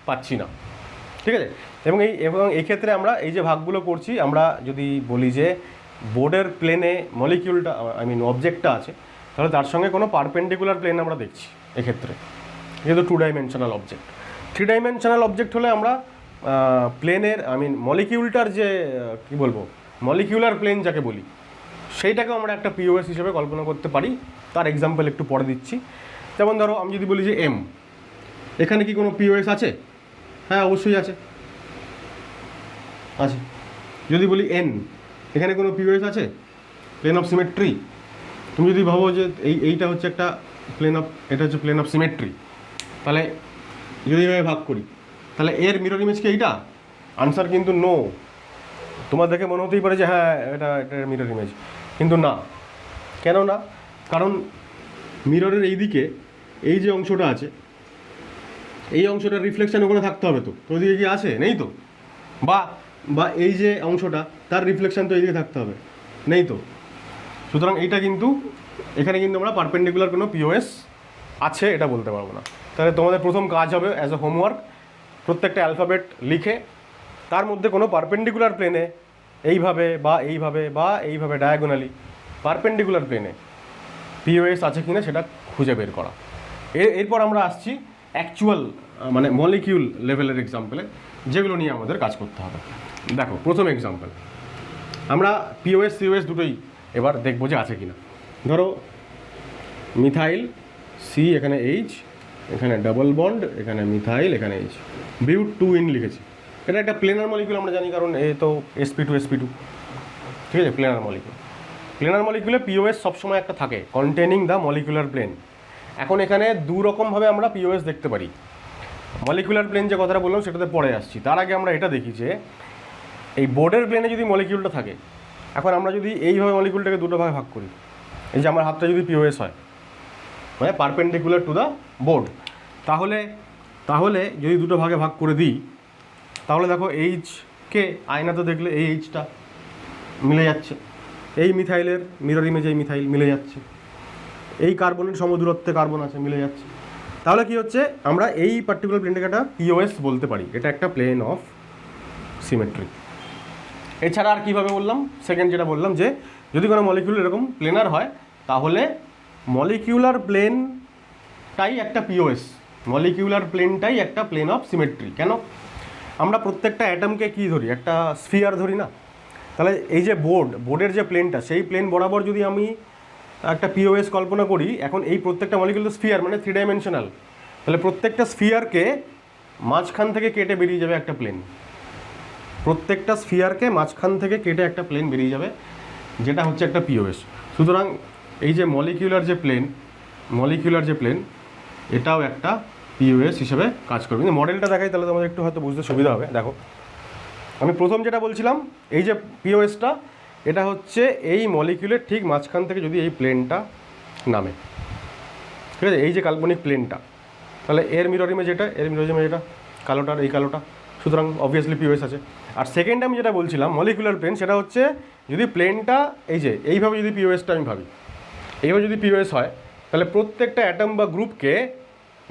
পাচ্ছি না। ঠিক আছে, এবং এই ক্ষেত্রে আমরা এই যে ভাগগুলো করছি, আমরা যদি বলি যে বোর্ডের প্লেনে মলিকিউলটা অবজেক্টটা আছে, তাহলে তার সঙ্গে কোনো পারপেন্ডিকুলার প্লেন আমরা দেখছি এক্ষেত্রে, যেহেতু 2 ডাইমেনশনাল অবজেক্ট। 3 ডাইমেনশনাল অবজেক্ট হলে আমরা প্লেনের মলিকিউলটার যে কী বলবো, মলিকিউলার প্লেন যাকে বলি, সেইটাকেও আমরা একটা পিওএস হিসেবে কল্পনা করতে পারি। তার এক্সাম্পল একটু পরে দিচ্ছি। যেমন ধরো আমি যদি বলি যে এম, এখানে কি কোনো পিওএস আছে? হ্যাঁ অবশ্যই আছে। যদি বলি এন, এখানে কোনো পিওএস আছে? Plane of symmetry. তুমি যদি ভাবো যে এইটা হচ্ছে একটা এটা হচ্ছে প্লেন অফ সিমেট্রি, তাহলে যদি এভাবে ভাগ করি, তাহলে এর মিরর ইমেজ কি এইটা? আনসার কিন্তু নো। তোমার দেখে মনে হতেই পারে যে হ্যাঁ এটা মিরর ইমেজ, কিন্তু না। কেন না? কারণ মিররের এইদিকে এই যে অংশটা আছে, এই অংশটার রিফ্লেকশন ওখানে থাকতে হবে। তো ওইদিকে কি আছে? নেই তো। বা এই যে অংশটা, তার রিফ্লেকশন তো এইদিকে থাকতে হবে, নেই তো। সুতরাং এইটা কিন্তু এখানে কিন্তু আমরা পারপেন্ডিকুলার কোনো পিওএস আছে এটা বলতে পারবো না। তাহলে তোমাদের প্রথম কাজ হবে অ্যাজ এ হোমওয়ার্ক, প্রত্যেকটা অ্যালফাবেট লিখে তার মধ্যে কোনো পারপেন্ডিকুলার প্লেনে এইভাবে বা এইভাবে ডায়াগোনালি পারপেন্ডিকুলার প্লেনে পিওএস আছে কিনা সেটা খুঁজে বের করা। এরপর আমরা আসছি অ্যাকচুয়াল মানে মলিকিউল লেভেলের এক্সাম্পলে, যেগুলো নিয়ে আমাদের কাজ করতে হবে। দেখো প্রথম এক্সাম্পল, আমরা পিওএস সিওএস দুটোই এবার দেখবো যে আছে কিনা। ধরো মিথাইল সি, এখানে এইচ, এখানে ডাবল বন্ড, এখানে মিথাইল, এখানে এইচ, বিউট 2 ইন লিখেছি। এটা একটা প্লেনার মলিকিউল আমরা জানি, কারণ এ তো sp2 ঠিক আছে, প্লেনার মলিকিউলে পিওএস সবসময় একটা থাকে, কন্টেনিং দ্য মলিকুলার প্লেন। এখন এখানে দু রকমভাবে আমরা পিওএস দেখতে পারি। মলিকুলার প্লেন যে কথাটা বললাম সেটাতে পরে আসছি। তার আগে আমরা এটা দেখি যে এই বোর্ডের প্লেনে যদি মলিকিউলটা থাকে, এখন আমরা যদি এইভাবে মলিকিউলটাকে দুটো ভাগে ভাগ করি, এই যে আমার হাতটা যদি পিওএস হয় মানে পারপেন্ডিকুলার টু দ্য বোর্ড, তাহলে যদি দুটো ভাগে ভাগ করে দিই, তাহলে দেখো এইচকে আয়নাতে দেখলে এই এইচটা মিলে যাচ্ছে, এই মিথাইলের মিরর ইমেজে এই মিথাইল মিলে যাচ্ছে, এই কার্বনের সমদূরত্বে কার্বন আছে মিলে যাচ্ছে। তাহলে কি হচ্ছে, আমরা এই পার্টিকুলার প্লেনটাকে একটা পিওএস বলতে পারি, এটা একটা প্লেন অফ সিমেট্রি। এছাড়া আর কীভাবে বললাম, সেকেন্ড যেটা বললাম যে যদি কোনো মলিকিউল এরকম প্লেনার হয়, তাহলে মলিকিউলার প্লেনটাই একটা পিওএস, মলিকিউলার প্লেনটাই একটা প্লেন অফ সিমেট্রি। কেন? আমরা প্রত্যেকটা অ্যাটমকে কী ধরি, একটা স্ফিয়ার ধরি না? তাহলে এই যে বোর্ডের যে প্লেনটা, সেই প্লেন বরাবর যদি আমি একটা পিওএস কল্পনা করি, এখন এই প্রত্যেকটা মলিকিউল তো স্ফিয়ার মানে 3 ডাইমেনশনাল, তাহলে প্রত্যেকটা স্ফিয়ারকে মাঝখান থেকে কেটে বেরিয়ে যাবে একটা প্লেন, প্রত্যেকটা স্ফিয়ারকে মাঝখান থেকে কেটে একটা প্লেন বেরিয়ে যাবে, যেটা হচ্ছে একটা পিওএস। সুতরাং এই যে মলিকিউলার যে প্লেন এটাও একটা পিওএস হিসেবে কাজ করবে। কিন্তু মডেলটা দেখাই তাহলে তোমাদের একটু হয়তো বুঝতে সুবিধা হবে। দেখো আমি প্রথম যেটা বলছিলাম, এই যে পিওএসটা, এটা হচ্ছে এই মলিকিউলের ঠিক মাঝখান থেকে যদি এই প্লেনটা নামে। ঠিক আছে, এই যে কাল্পনিক প্লেনটা, তাহলে এর মিরর ইমেজ এটা, এর মিরর ইমেজ এটা, কালোটার এই কালোটা, সুতরাং অবভিয়াসলি পিওএস আছে। আর সেকেন্ড আমি যেটা বলছিলাম মলিকুলার প্লেন, সেটা হচ্ছে যদি প্লেনটা এই যে এইভাবে যদি পিওএসটা আমি ভাবি, এইভাবে যদি পিওএস হয়, তাহলে প্রত্যেকটা অ্যাটম বা গ্রুপকে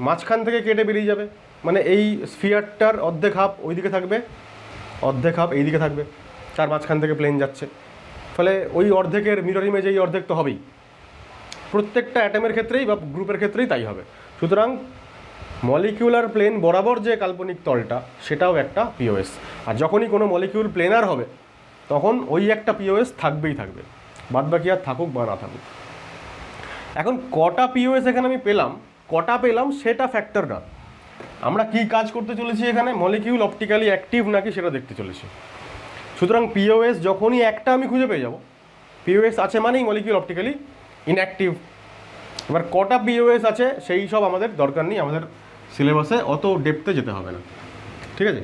মাঝখান থেকে কেটে বেরিয়ে যাবে। মানে এই স্ফিয়ারটার অর্ধেক হাফ ওই দিকে থাকবে, অর্ধেক হাফ এই দিকে থাকবে, তার মাঝখান থেকে প্লেন যাচ্ছে, ফলে ওই অর্ধেকের মিরর ইমেজ এই অর্ধেক তো হবেই, প্রত্যেকটা অ্যাটমের ক্ষেত্রেই বা গ্রুপের ক্ষেত্রেই তাই হবে। সুতরাং মলিকিউলার প্লেন বরাবর যে কাল্পনিক তলটা সেটাও একটা পিওএস। আর যখনই কোনো মলিকিউল প্লেনার হবে তখন ওই একটা পিওএস থাকবেই থাকবে, বাদবাকি আর থাকুক বা না থাকুক। এখন কটা পিওএস এখানে আমি পেলাম, কটা পেলাম সেটা ফ্যাক্টর না, আমরা কি কাজ করতে চলেছি এখানে, মলিকিউল অপটিক্যালি অ্যাক্টিভ নাকি সেটা দেখতে চলেছি। সুতরাং পিওএস যখনই একটা আমি খুঁজে পেয়ে যাব, পিওএস আছে মানেই মলিকিউল অপটিক্যালি ইনঅ্যাক্টিভ। এবার কটা পিওএস আছে সেই সব আমাদের দরকার নেই, আমাদের সিলেবাসে অত ডেপথে যেতে হবে না। ঠিক আছে,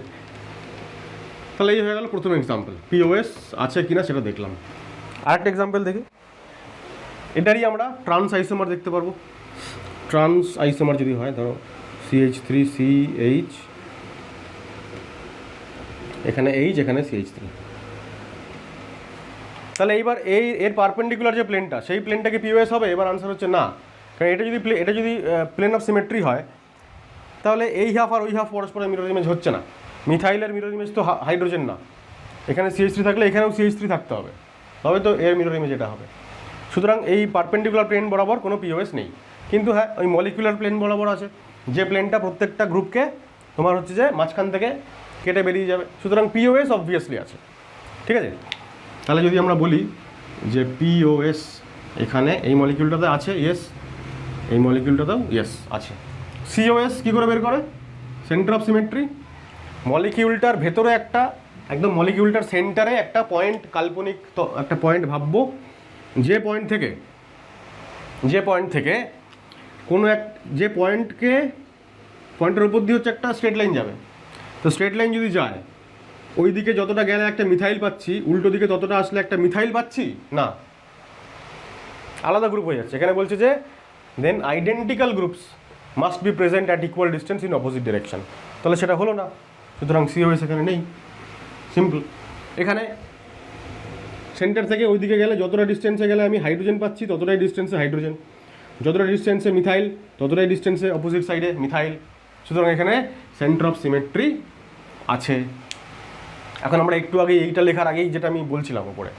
তাহলে এই হয়ে গেল প্রথম এক্সাম্পল, পিওএস আছে কিনা সেটা দেখলাম। আরেকটা এক্সাম্পল দেখি, এটারই আমরা ট্রান্স আইসোমার দেখতে পারবো। ট্রান্স আইসোমার যদি হয়, ধরো CH3CH, এখানে H, এখানে CH3, তাহলে এইবার এর পারপেন্ডিকুলার যে প্লেনটা সেই প্লেনটাকে পিওএস হবে? এবার আনসার হচ্ছে না, কারণ এটা যদি প্লেন অফ সিমেট্রি হয় তাহলে এই হাফ আর ওই হাফ পরস্পরের মিরর ইমেজ হচ্ছে না। মিথাইলের মিরর ইমেজ তো হাইড্রোজেন না, এখানে CH3 থাকলে এখানেও CH3 থাকতে হবে, তবে তো এর মিরর ইমেজ এটা হবে। সুতরাং এই পারপেন্ডিকুলার প্লেন বরাবর কোনো পিওএস নেই, কিন্তু হ্যাঁ ওই মলিকুলার প্লেন বরাবর আছে, যে প্লেনটা প্রত্যেকটা গ্রুপকে তোমার হচ্ছে যে মাঝখান থেকে কেটে বেরিয়ে যাবে, সুতরাং পিওএস অবভিয়াসলি আছে। ঠিক আছে, তাহলে যদি আমরা বলি যে পিওএস এখানে এই মলিকিউলটাতে আছে, ইয়েস, এই মলিকিউলটাতেও ইয়েস আছে। সিওএস কী করে বের করে? সেন্টার অফ সিমেট্রি, মলিকিউলটার ভেতরে একটা, একদম মলিকিউলটার সেন্টারে একটা পয়েন্ট, কাল্পনিক তো একটা পয়েন্ট ভাববো, যে পয়েন্ট থেকে কোনো যে পয়েন্টের উপর দিয়ে হচ্ছে একটা স্ট্রেট লাইন যাবে, তো স্ট্রেট লাইন যদি যায় ওই দিকে যতটা গেলে একটা মিথাইল পাচ্ছি, উল্টো দিকে ততটা আসলে একটা মিথাইল পাচ্ছি না, আলাদা গ্রুপ হয়ে যাচ্ছে। এখানে বলছে যে then identical groups must be present at equal distance in opposite direction, তাহলে সেটা হলো না, সুতরাং সিওএস এখানে নেই। সিম্পল, এখানে সেন্টার থেকে ওই দিকে গেলে যতটা ডিস্টেন্সে গেলে আমি হাইড্রোজেন পাচ্ছি ততটাই ডিস্টেন্সে হাইড্রোজেন, যতটা ডিস্টেন্সে মিথাইল ততটাই ডিস্টেন্সে অপোজিট সাইডে মিথাইল, সুতরাং এখানে সেন্টার অফ সিমেট্রি আছে। এখন আমরা একটু আগে এইটা লেখার আগেই যেটা আমি বলছিলাম ওপরে,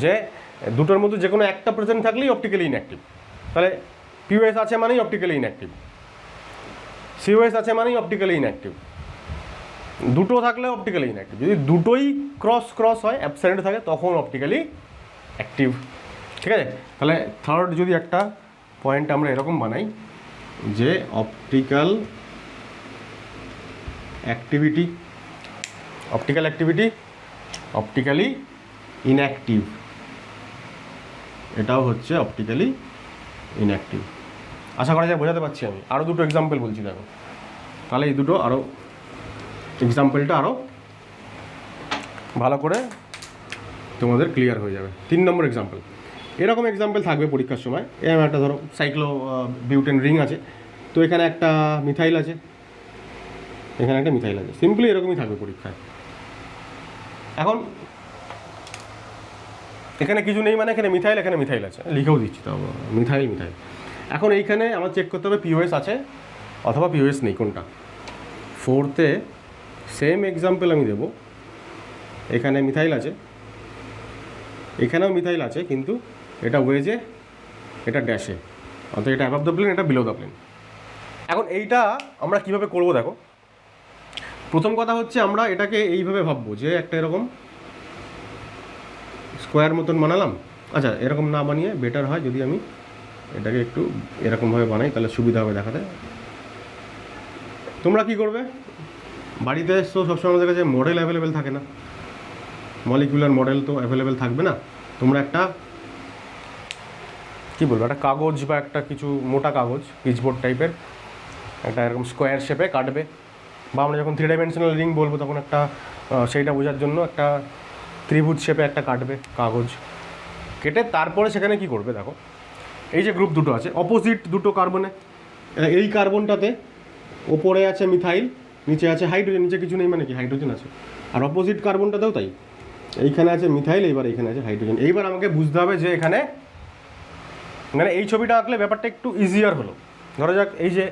যে দুটোর মধ্যে যে কোনো একটা প্রেজেন্ট থাকলেই অপটিক্যালি ইনঅ্যাক্টিভ, তাহলে পিওএস আছে মানেই অপটিক্যালি ইনঅ্যাক্টিভ, সিওএস আছে মানেই অপটিক্যালি ইনঅ্যাক্টিভ, দুটো থাকলে অপটিক্যালি ইনঅ্যাক্টিভ, যদি দুটোই ক্রস হয় অ্যাবসেন্ট থাকে তখন অপটিক্যালি অ্যাক্টিভ। ঠিক আছে, তাহলে থার্ড যদি একটা পয়েন্ট আমরা এরকম বানাই যে অপটিক্যাল অ্যাক্টিভিটি অপটিক্যালি ইনঅ্যাক্টিভ, এটাও হচ্ছে অপটিক্যালি ইনঅ্যাক্টিভ। আশা করা যায় বোঝাতে পারছি আমি। আরও দুটো এক্সাম্পল বলছি দেখো, তাহলে এই দুটো আরও এক্সাম্পলটা আরও ভালো করে তোমাদের ক্লিয়ার হয়ে যাবে। 3 নম্বর এক্সাম্পল, এরকম এক্সাম্পল থাকবে পরীক্ষার সময়। এরকম একটা ধরো সাইক্লো বিউটেন রিং আছে, তো এখানে একটা মিথাইল আছে, এখানে একটা মিথাইল আছে, সিম্পলি এরকমই থাকবে পরীক্ষায়। এখন এখানে কিছু নেই মানে এখানে মিথাইল আছে, লিখেও দিচ্ছি তো মিথাইল। এখন এইখানে আমার চেক করতে হবে পিওএস আছে অথবা পিওএস নেই কোনটা। 4th সেম এক্সাম্পল আমি দেব, এখানে মিথাইল আছে, এখানেও মিথাইল আছে, কিন্তু এটা ওয়েজে, এটা ড্যাশে, অর্থাৎ এটা অ্যাবাভ দ্য প্লেন, এটা বিলো দ্য প্লেন। এখন এইটা আমরা কিভাবে করব দেখো, প্রথম কথা হচ্ছে আমরা এটাকে এইভাবে ভাববো যে একটা এরকম স্কোয়ার মতন বানালাম। আচ্ছা, এরকম না বানিয়ে বেটার হয় যদি আমি এটাকে একটু এরকমভাবে বানাই, তাহলে সুবিধা হবে দেখাতে। তোমরা কি করবে, বাড়িতে তো সবসময় আমাদের কাছে মডেল অ্যাভেলেবেল থাকে না, মলিকুলার মডেল তো অ্যাভেলেবেল থাকবে না। তোমরা একটা কী বলবো, একটা কাগজ বা একটা কিছু মোটা কাগজ, পিচবোর্ড টাইপের একটা এরকম স্কোয়ার শেপে কাটবে, বা আমরা যখন 3 ডাইমেনশনাল রিং বলবো তখন একটা সেইটা বোঝার জন্য একটা ত্রিভুজ শেপে একটা কাটবে কাগজ, কেটে তারপরে সেখানে কি করবে দেখো, এই যে গ্রুপ দুটো আছে অপোজিট দুটো কার্বনে, এই কার্বনটাতে ওপরে আছে মিথাইল, নিচে আছে হাইড্রোজেন, নিচে কিছু নেই মানে কি হাইড্রোজেন আছে। আর অপোজিট কার্বনটাতেও তাই, এইখানে আছে মিথাইল, এইবার এখানে আছে হাইড্রোজেন। এইবার আমাকে বুঝতে হবে যে এখানে মানে এই ছবিটা আঁকলে ব্যাপারটা একটু ইজিয়ার হলো। ধরো যাক এই যে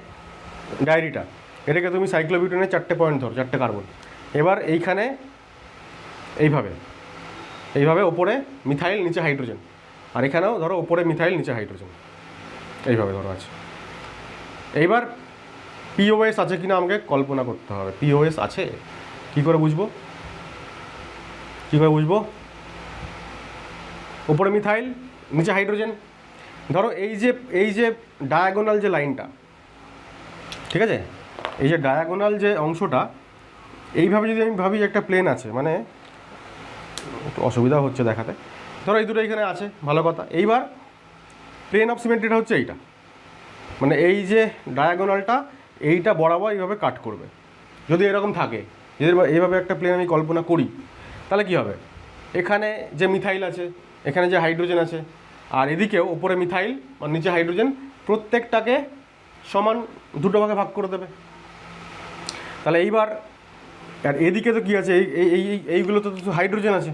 ডায়েরিটা, এটাকে তুমি সাইক্লোবিউটেনের 4টে পয়েন্ট ধরো, 4টে কার্বন। এবার এইখানে এইভাবে ওপরে মিথাইল নিচে হাইড্রোজেন, আর এখানেও ধরো ওপরে মিথাইল নিচে হাইড্রোজেন, এইভাবে ধরো আছে। এইবার পিওএস আছে কিনা আমাকে কল্পনা করতে হবে। পিওএস আছে কি করে বুঝবো, ওপরে মিথাইল নিচে হাইড্রোজেন। ধরো এই যে ডায়াগোনাল যে লাইনটা, ঠিক আছে, এই যে ডায়াগোনাল যে অংশটা, এইভাবে যদি আমি ভাবি একটা প্লেন আছে, মানে একটু অসুবিধা হচ্ছে দেখাতে, ধরো এই দুটো এখানে আছে, ভালো কথা। এইবার প্লেন অফ সিমেট্রিটা হচ্ছে এইটা, মানে এই যে ডায়াগোনালটা এইটা বরাবর এইভাবে কাট করবে। যদি এরকম থাকে, যদি এইভাবে একটা প্লেন আমি কল্পনা করি, তাহলে কি হবে, এখানে যে মিথাইল আছে, এখানে যে হাইড্রোজেন আছে, আর এদিকেও ওপরে মিথাইল আর নিচে হাইড্রোজেন, প্রত্যেকটাকে সমান দুটো ভাগে ভাগ করে দেবে। তাহলে এইবার আর এদিকে তো কী আছে, এইগুলো তো হাইড্রোজেন আছে,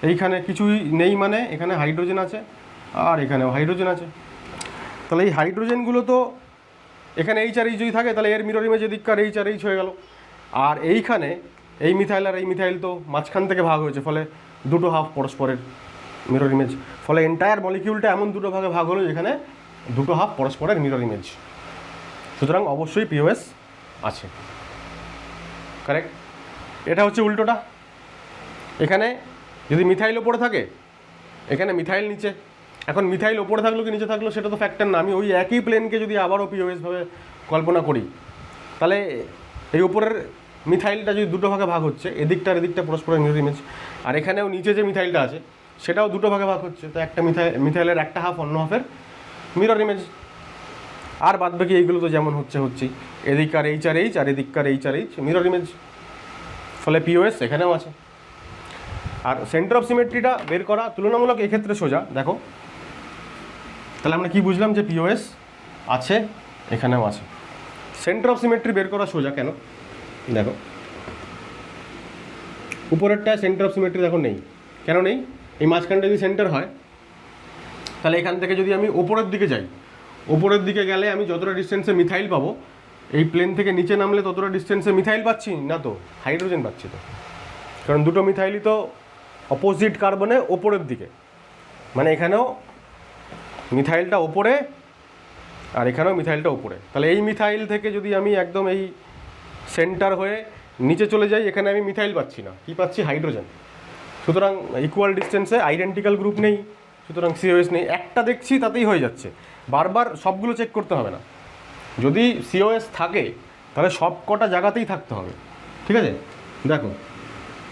এইখানে কিছুই নেই মানে এখানে হাইড্রোজেন আছে আর এখানেও হাইড্রোজেন আছে। তাহলে এই হাইড্রোজেনগুলো তো এখানে এইচ আর এইচ যদি থাকে, তাহলে এর mirror image এদিককার H R H হয়ে গেল। আর এইখানে এই মিথাইল আর এই মিথাইল তো মাঝখান থেকে ভাগ হয়েছে, ফলে দুটো হাফ পরস্পরের মিরর ইমেজ, ফলে এন্টায়ার মলিকিউলটা এমন দুটো ভাগে ভাগ হলো যেখানে দুটো হাফ পরস্পরের মিরর ইমেজ। সুতরাং অবশ্যই পিওএস আছে, কারেক্ট। এটা হচ্ছে উল্টোটা, এখানে যদি মিথাইল ওপরে থাকে, এখানে মিথাইল নিচে। এখন মিথাইল ওপরে থাকলো কি নিচে থাকলো সেটা তো ফ্যাক্টর না, আমি ওই একই প্লেনকে যদি আবারও পিওএসভাবে কল্পনা করি, তাহলে এই উপরের মিথাইলটা যদি দুটো ভাগে ভাগ হচ্ছে, এদিকটা আর এদিকটা পরস্পরের মিরর ইমেজ, আর এখানেও নিচে যে মিথাইলটা আছে সেটাও দুটো ভাগে ভাগ হচ্ছে, তো একটা মিথাইলের একটা হাফ অন্য হাফের মিরর ইমেজ। আর বাদ বাকি এইগুলো তো যেমন হচ্ছেই, এদিককার H R H R এদিককার H R H mirror image, ফলে পিওএস এখানেও আছে। আর সেন্টার অফ সিমেট্রিটা বের করা তুলনামূলক এক্ষেত্রে সোজা। দেখো তাহলে আমরা কি বুঝলাম, যে পিওএস আছে, এখানেও আছে। সেন্টার অফ সিমেট্রি বের করা সোজা কেন, দেখো উপরেরটায় সেন্টার অফ সিমেট্রি দেখো নেই, কেন নেই, এই মাঝখানটা যদি সেন্টার হয়, তাহলে এখান থেকে যদি আমি ওপরের দিকে যাই, ওপরের দিকে গেলে আমি যতটা ডিস্টেন্সে মিথাইল পাবো, এই প্লেন থেকে নিচে নামলে ততটা ডিস্টেন্সে মিথাইল পাচ্ছি না, তো হাইড্রোজেন পাচ্ছি। তো কারণ দুটো মিথাইলই তো অপোজিট কার্বনে ওপরের দিকে, মানে এখানেও মিথাইলটা ওপরে আর এখানেও মিথাইলটা ওপরে। তাহলে এই মিথাইল থেকে যদি আমি একদম এই সেন্টার হয়ে নিচে চলে যাই, এখানে আমি মিথাইল পাচ্ছি না, কি পাচ্ছি, হাইড্রোজেন। সুতরাং ইকুয়াল ডিস্টেন্সে আইডেন্টিক্যাল গ্রুপ নেই, সুতরাং সিওএস নেই। একটা দেখছি তাতেই হয়ে যাচ্ছে, বারবার সবগুলো চেক করতে হবে না। যদি সিওএস থাকে তাহলে সব কটা জায়গাতেই থাকতে হবে, ঠিক আছে। দেখো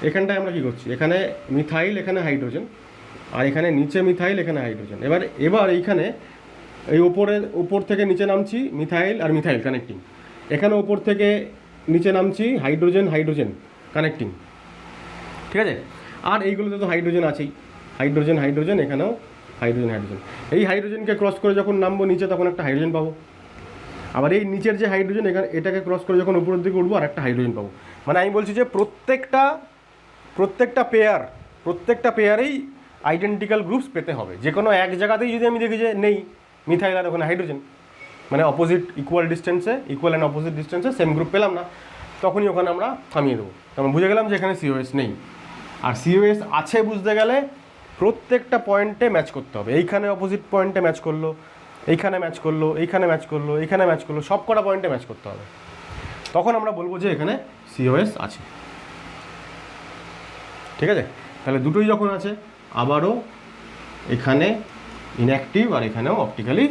এখানটায় আমরা কী করছি, এখানে মিথাইল, এখানে হাইড্রোজেন, আর এখানে নিচে মিথাইল, এখানে হাইড্রোজেন। এবার এইখানে এই উপর থেকে নিচে নামছি মিথাইল আর মিথাইল কানেক্টিং, এখানে উপর থেকে নিচে নামছি হাইড্রোজেন হাইড্রোজেন কানেক্টিং, ঠিক আছে। আর এইগুলোতে তো হাইড্রোজেন আছেই, হাইড্রোজেন হাইড্রোজেন, এখানেও হাইড্রোজেন হাইড্রোজেন। এই হাইড্রোজেনকে ক্রস করে যখন নামবো নিচে, তখন একটা হাইড্রোজেন পাবো। আবার এই নিচের যে হাইড্রোজেন, এটাকে ক্রস করে যখন উপরের দিকে উঠবো, আর একটা হাইড্রোজেন পাবো। মানে আমি বলছি যে প্রত্যেকটা পেয়ারেই আইডেন্টিক্যাল গ্রুপস পেতে হবে। যে কোনো এক জায়গাতেই যদি আমি দেখি যে নেই মিথাইল আর ওখানে হাইড্রোজেন, মানে ইকুয়াল অ্যান্ড অপোজিট ডিস্টেন্সে সেম গ্রুপ পেলাম না, তখনই ওখানে আমরা থামিয়ে দেবো। আমরা বুঝে গেলাম যে এখানে সিওএস নেই। আর সিওএস আছে বুঝতে গেলে প্রত্যেকটা পয়েন্টে ম্যাচ করতে হবে। এইখানে অপোজিট পয়েন্টে ম্যাচ করলো, এইখানে ম্যাচ করলো, এইখানে ম্যাচ করলো, এইখানে ম্যাচ করলো, সব কটা পয়েন্টে ম্যাচ করতে হবে, তখন আমরা বলবো যে এখানে সিওএস আছে, ঠিক আছে। তাহলে দুটোই যখন আছে, আবারও এখানে ইনঅ্যাক্টিভ আর এখানেও অপটিক্যালি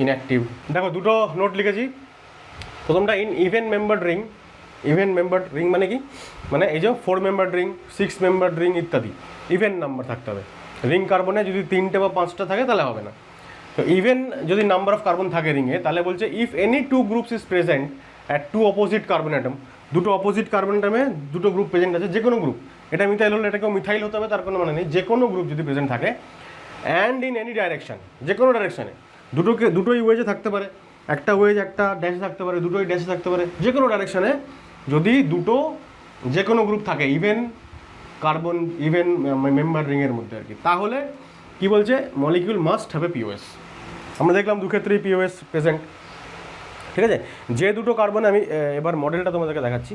ইনঅ্যাক্টিভ। দেখো দুটো নোট লিখেছি। প্রথমটা ইভেন মেম্বার্ড রিং মানে কি, মানে এই যে 4 মেম্বার্ড রিং, 6 মেম্বার্ড রিং ইত্যাদি ইভেন নাম্বার থাকতে হবে। রিং কার্বনে যদি 3টে বা 5টা থাকে তাহলে হবে না। তো ইভেন যদি নাম্বার অফ কার্বন থাকে রিংয়ে, তাহলে বলছে if any 2 groups is present at 2 opposite carbon atom, দুটো অপোজিট কার্বন অ্যাটমে দুটো গ্রুপ প্রেজেন্ট আছে, যে কোনো গ্রুপ, এটা মিথাইল হলে এটাকেও মিথাইল হতে হবে তার কোনো মানে নেই, যে কোনো গ্রুপ যদি প্রেজেন্ট থাকে, অ্যান্ড ইন এনি ডাইরেকশন, যে কোনো ডাইরেকশানে, দুটোই ওয়েজে থাকতে পারে, একটা ওয়েজ একটা ড্যাশে থাকতে পারে, দুটোই ড্যাশে থাকতে পারে, যে কোনো ডাইরেকশানে যদি দুটো যে কোনো গ্রুপ থাকে ইভেন কার্বন ইভেন মেম্বার রিংয়ের মধ্যে আর কি, তাহলে কি বলছে molecule must have a POS. আমরা দেখলাম দু ক্ষেত্রেই পিওএস প্রেজেন্ট। ঠিক আছে, যে দুটো কার্বনে আমি এবার মডেলটা তোমাদেরকে দেখাচ্ছি।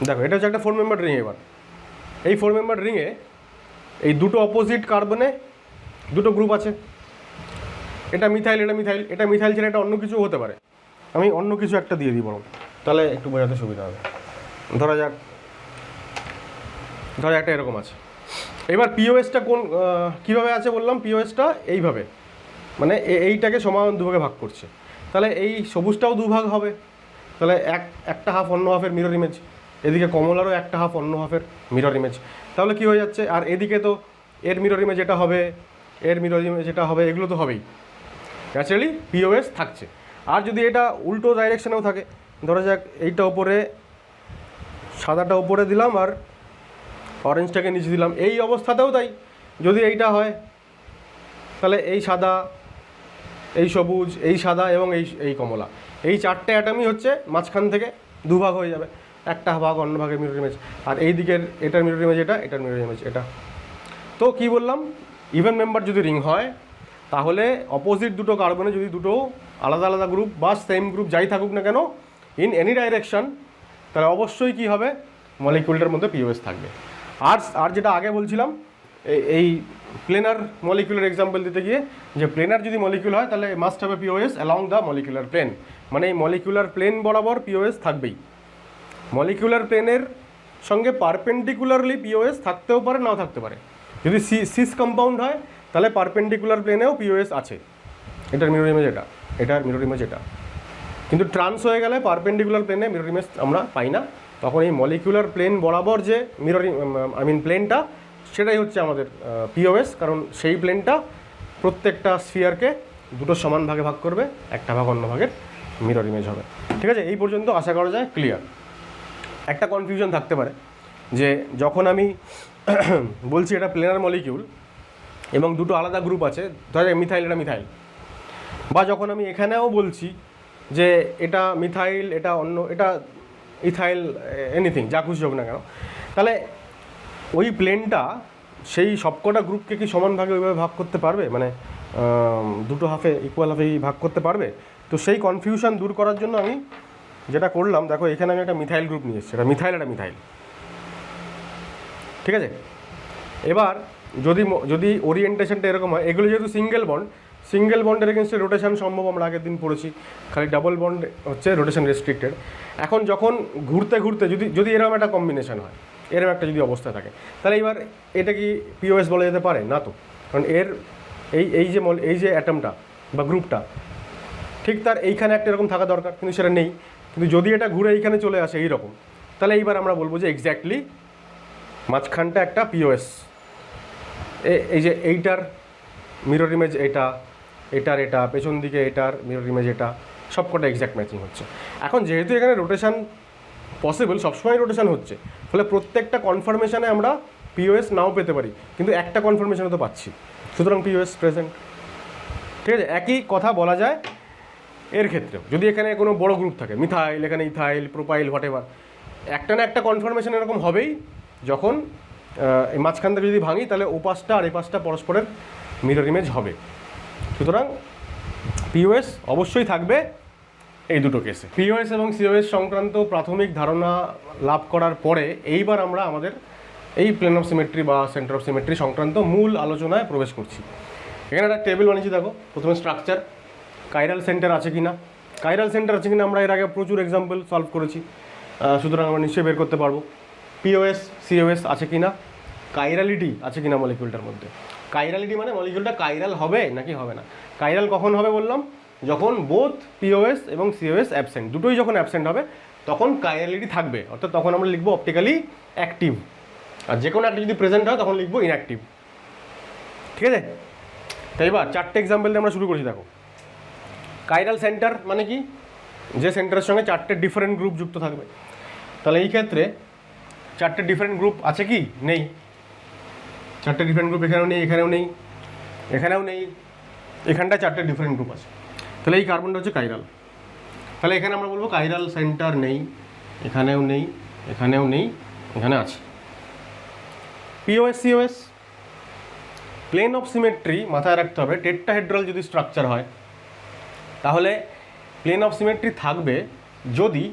দেখো এটা হচ্ছে একটা 4 মেম্বার রিং। এবার এই 4 মেম্বার রিংয়ে এই দুটো অপোজিট কার্বনে দুটো গ্রুপ আছে, এটা মিথাইল এটা মিথাইল, এটা মিথাইল ছেড়ে এটা অন্য কিছু হতে পারে। আমি অন্য কিছু একটা দিয়ে দিই বরং, তাহলে একটু বোঝাতে সুবিধা হবে। ধরা যাক একটা এরকম আছে। এবার পিওএসটা কোন কীভাবে আছে বললাম, পিওএসটা এইভাবে, মানে এইটাকে সমান দুভাগে ভাগ করছে, তাহলে এই সবুজটাও দুভাগ হবে, তাহলে একটা হাফ অন্য হাফের মিরর ইমেজ, এদিকে কমলারও একটা হাফ অন্য হাফের মিরর ইমেজ, তাহলে কী হয়ে যাচ্ছে, আর এদিকে তো এর মিরর ইমেজ এটা হবে, এর মিরর ইমেজ এটা হবে, এগুলো তো হবেই, ন্যাচারালি পিওএস থাকছে। আর যদি এটা উল্টো ডাইরেকশানেও থাকে, ধরা যাক এইটা ওপরে সাদাটা ওপরে দিলাম আর অরেঞ্জটাকে নিচে দিলাম, এই অবস্থাতেও তাই, যদি এইটা হয় তাহলে এই সাদা এই সবুজ এই সাদা এবং এই কমলা, এই চারটে অ্যাটমই হচ্ছে মাঝখান থেকে দুভাগ হয়ে যাবে, একটা ভাগ অন্য ভাগের মিরর ইমেজ, আর এই দিকের এটার মিরর ইমেজ এটা, এটার মিরর ইমেজ এটা। তো কি বললাম, ইভেন মেম্বার যদি রিং হয় তাহলে অপোজিট দুটো কার্বনে যদি দুটো আলাদা আলাদা গ্রুপ বা সেম গ্রুপ যাই থাকুক না কেন ইন এনি ডাইরেকশন, তাহলে অবশ্যই কি হবে, মলিকিউলটার মধ্যে পিওএস থাকবে। আর যেটা আগে বলছিলাম এই প্লেনার মলিকিউলার এক্সাম্পল দিতে গিয়ে, যে প্লেনার যদি মলিকিউল হয় তাহলে must have a POS along the molecular plane, মানে এই মলিকিউলার প্লেন বরাবর পিওএস থাকবেই। মলিকিউলার প্লেনের সঙ্গে পারপেন্ডিকুলারলি পিওএস থাকতেও পারে নাও থাকতে পারে। যদি সিস কম্পাউন্ড হয় তাহলে পারপেন্ডিকুলার প্লেনেও পিওএস আছে, এটার মিরর ইমেজ এটা, এটার মিরর ইমেজ এটা। কিন্তু ট্রান্স হয়ে গেলে পারপেন্ডিকুলার প্লেনে মিরর ইমেজ আমরা পাই না, তখন এই মলিকিউলার প্লেন বরাবর যে মিরর প্লেনটা, সেটাই হচ্ছে আমাদের পিওএস, কারণ সেই প্লেনটা প্রত্যেকটা স্ফিয়ারকে দুটো সমান ভাগে ভাগ করবে, একটা ভাগ অন্য ভাগের মিরর ইমেজ হবে। ঠিক আছে, এই পর্যন্ত আশা করা যায় ক্লিয়ার। একটা কনফিউশন থাকতে পারে যে যখন আমি বলছি এটা প্লেনার মলিকিউল এবং দুটো আলাদা গ্রুপ আছে, ধর মিথাইল এটা মিথাইল, বা যখন আমি এখানেও বলছি যে এটা মিথাইল এটা অন্য এটা ইথাইল এনিথিং যা খুশি হোক না কেন, তাহলে ওই প্লেনটা সেই সবকটা গ্রুপকে কি সমান ভাগে ওইভাবে ভাগ করতে পারবে, মানে দুটো হাফে ইকুয়াল হাফেই ভাগ করতে পারবে? তো সেই কনফিউশন দূর করার জন্য আমি যেটা করলাম, দেখো এখানে আমি একটা মিথাইল গ্রুপ নিয়ে এসেছি, এটা মিথাইল এটা মিথাইল। ঠিক আছে, এবার যদি ওরিয়েন্টেশনটা এরকম হয়, এগুলো যেহেতু সিঙ্গেল বন্ডের এগেনস্টে রোটেশন সম্ভব, আমরা আগের দিন পড়েছি, খালি ডাবল বন্ড হচ্ছে রোটেশন রেস্ট্রিক্টেড। এখন যখন ঘুরতে ঘুরতে যদি এরকম একটা কম্বিনেশন হয়, এরকম একটা যদি অবস্থা থাকে, তাহলে এবার এটা কি পিওএস বলা যেতে পারে? না তো, কারণ এর এই যে অ্যাটমটা বা গ্রুপটা ঠিক তার এইখানে একটা এরকম থাকা দরকার, কিন্তু সেটা নেই। কিন্তু যদি এটা ঘুরে এইখানে চলে আসে এইরকম, তাহলে এইবার আমরা বলবো যে এক্স্যাক্টলি মাঝখানটা একটা পিওএস। এই যে এইটার মিরর ইমেজ এটা পেছন দিকে এটার মিরর ইমেজ এটা, সবকটা এক্স্যাক্ট ম্যাচিং হচ্ছে। এখন যেহেতু এখানে রোটেশন পসিবল, সবসময় রোটেশন হচ্ছে, ফলে প্রত্যেকটা কনফার্মেশনে আমরা পিওএস নাও পেতে পারি, কিন্তু একটা কনফার্মেশনে তো পাচ্ছি, সুতরাং পিওএস প্রেজেন্ট। ঠিক আছে, একই কথা বলা যায় এর ক্ষেত্রেও। যদি এখানে কোনো বড় গ্রুপ থাকে, মিথাইল এখানে ইথাইল প্রোপাইল হোয়াটএভার, একটা না একটা কনফার্মেশন এরকম হবেই, যখন এই মাঝখান থেকে যদি ভাঙি তাহলে ও পাশটা আর এই পাশটা পরস্পরের মিরর ইমেজ হবে। সুতরাং পিওএস অবশ্যই থাকবে এই দুটো কেসে। পিওএস এবং সিওএস সংক্রান্ত প্রাথমিক ধারণা লাভ করার পরে এইবার আমরা আমাদের এই প্লেন অফ সিমেট্রি বা সেন্টার অফ সিমেট্রি সংক্রান্ত মূল আলোচনায় প্রবেশ করছি। এখানে একটা টেবিল বানিয়েছি, দেখো প্রথমে স্ট্রাকচার, কাইরাল সেন্টার আছে কিনা, আমরা এর আগে প্রচুর এক্সাম্পল সলভ করেছি, সুতরাং আমরা নিশ্চয়ই বের করতে পারবো। পিওএস সিওএস আছে কিনা, কাইরালিটি আছে কিনা মলিকিউলটার মধ্যে। কাইরালিটি মানে মলিকিউলটা কাইরাল হবে নাকি হবে না। কাইরাল কখন হবে বললাম, যখন বোথ পিওএস এবং সিওএস অ্যাবসেন্ট, দুটোই যখন অ্যাবসেন্ট হবে তখন কাইরালিটি থাকবে, অর্থাৎ তখন আমরা লিখবো অপটিক্যালি অ্যাক্টিভ। আর যে কোনো একটা যদি প্রেজেন্ট হয় তখন লিখবো ইনঅ্যাক্টিভ। ঠিক আছে, তাই এবার চারটে এক্সাম্পল দিয়ে আমরা শুরু করছি। দেখো কাইরাল সেন্টার মানে কি, যে সেন্টারের সঙ্গে চারটে ডিফারেন্ট গ্রুপ যুক্ত থাকবে। তাহলে এই ক্ষেত্রে চারটে ডিফারেন্ট গ্রুপ আছে কি, নেই। চারটে ডিফারেন্ট গ্রুপ এখানেও নেই, এখানেও নেই, এখানেও নেই, এখানটায় চারটে ডিফারেন্ট গ্রুপ আছে। তাহলে এই কার্বনটা হচ্ছে কাইরাল। তাহলে এখানে আমরা বলবো কাইরাল সেন্টার নেই, এখানেও নেই, এখানেও নেই, এখানে আছে। POS COS, plane of symmetry মাথায় রাখতে হবে। টেট্রাহেড্রাল যদি স্ট্রাকচার হয় তাহলে প্লেন অফ সিমেট্রি থাকবে যদি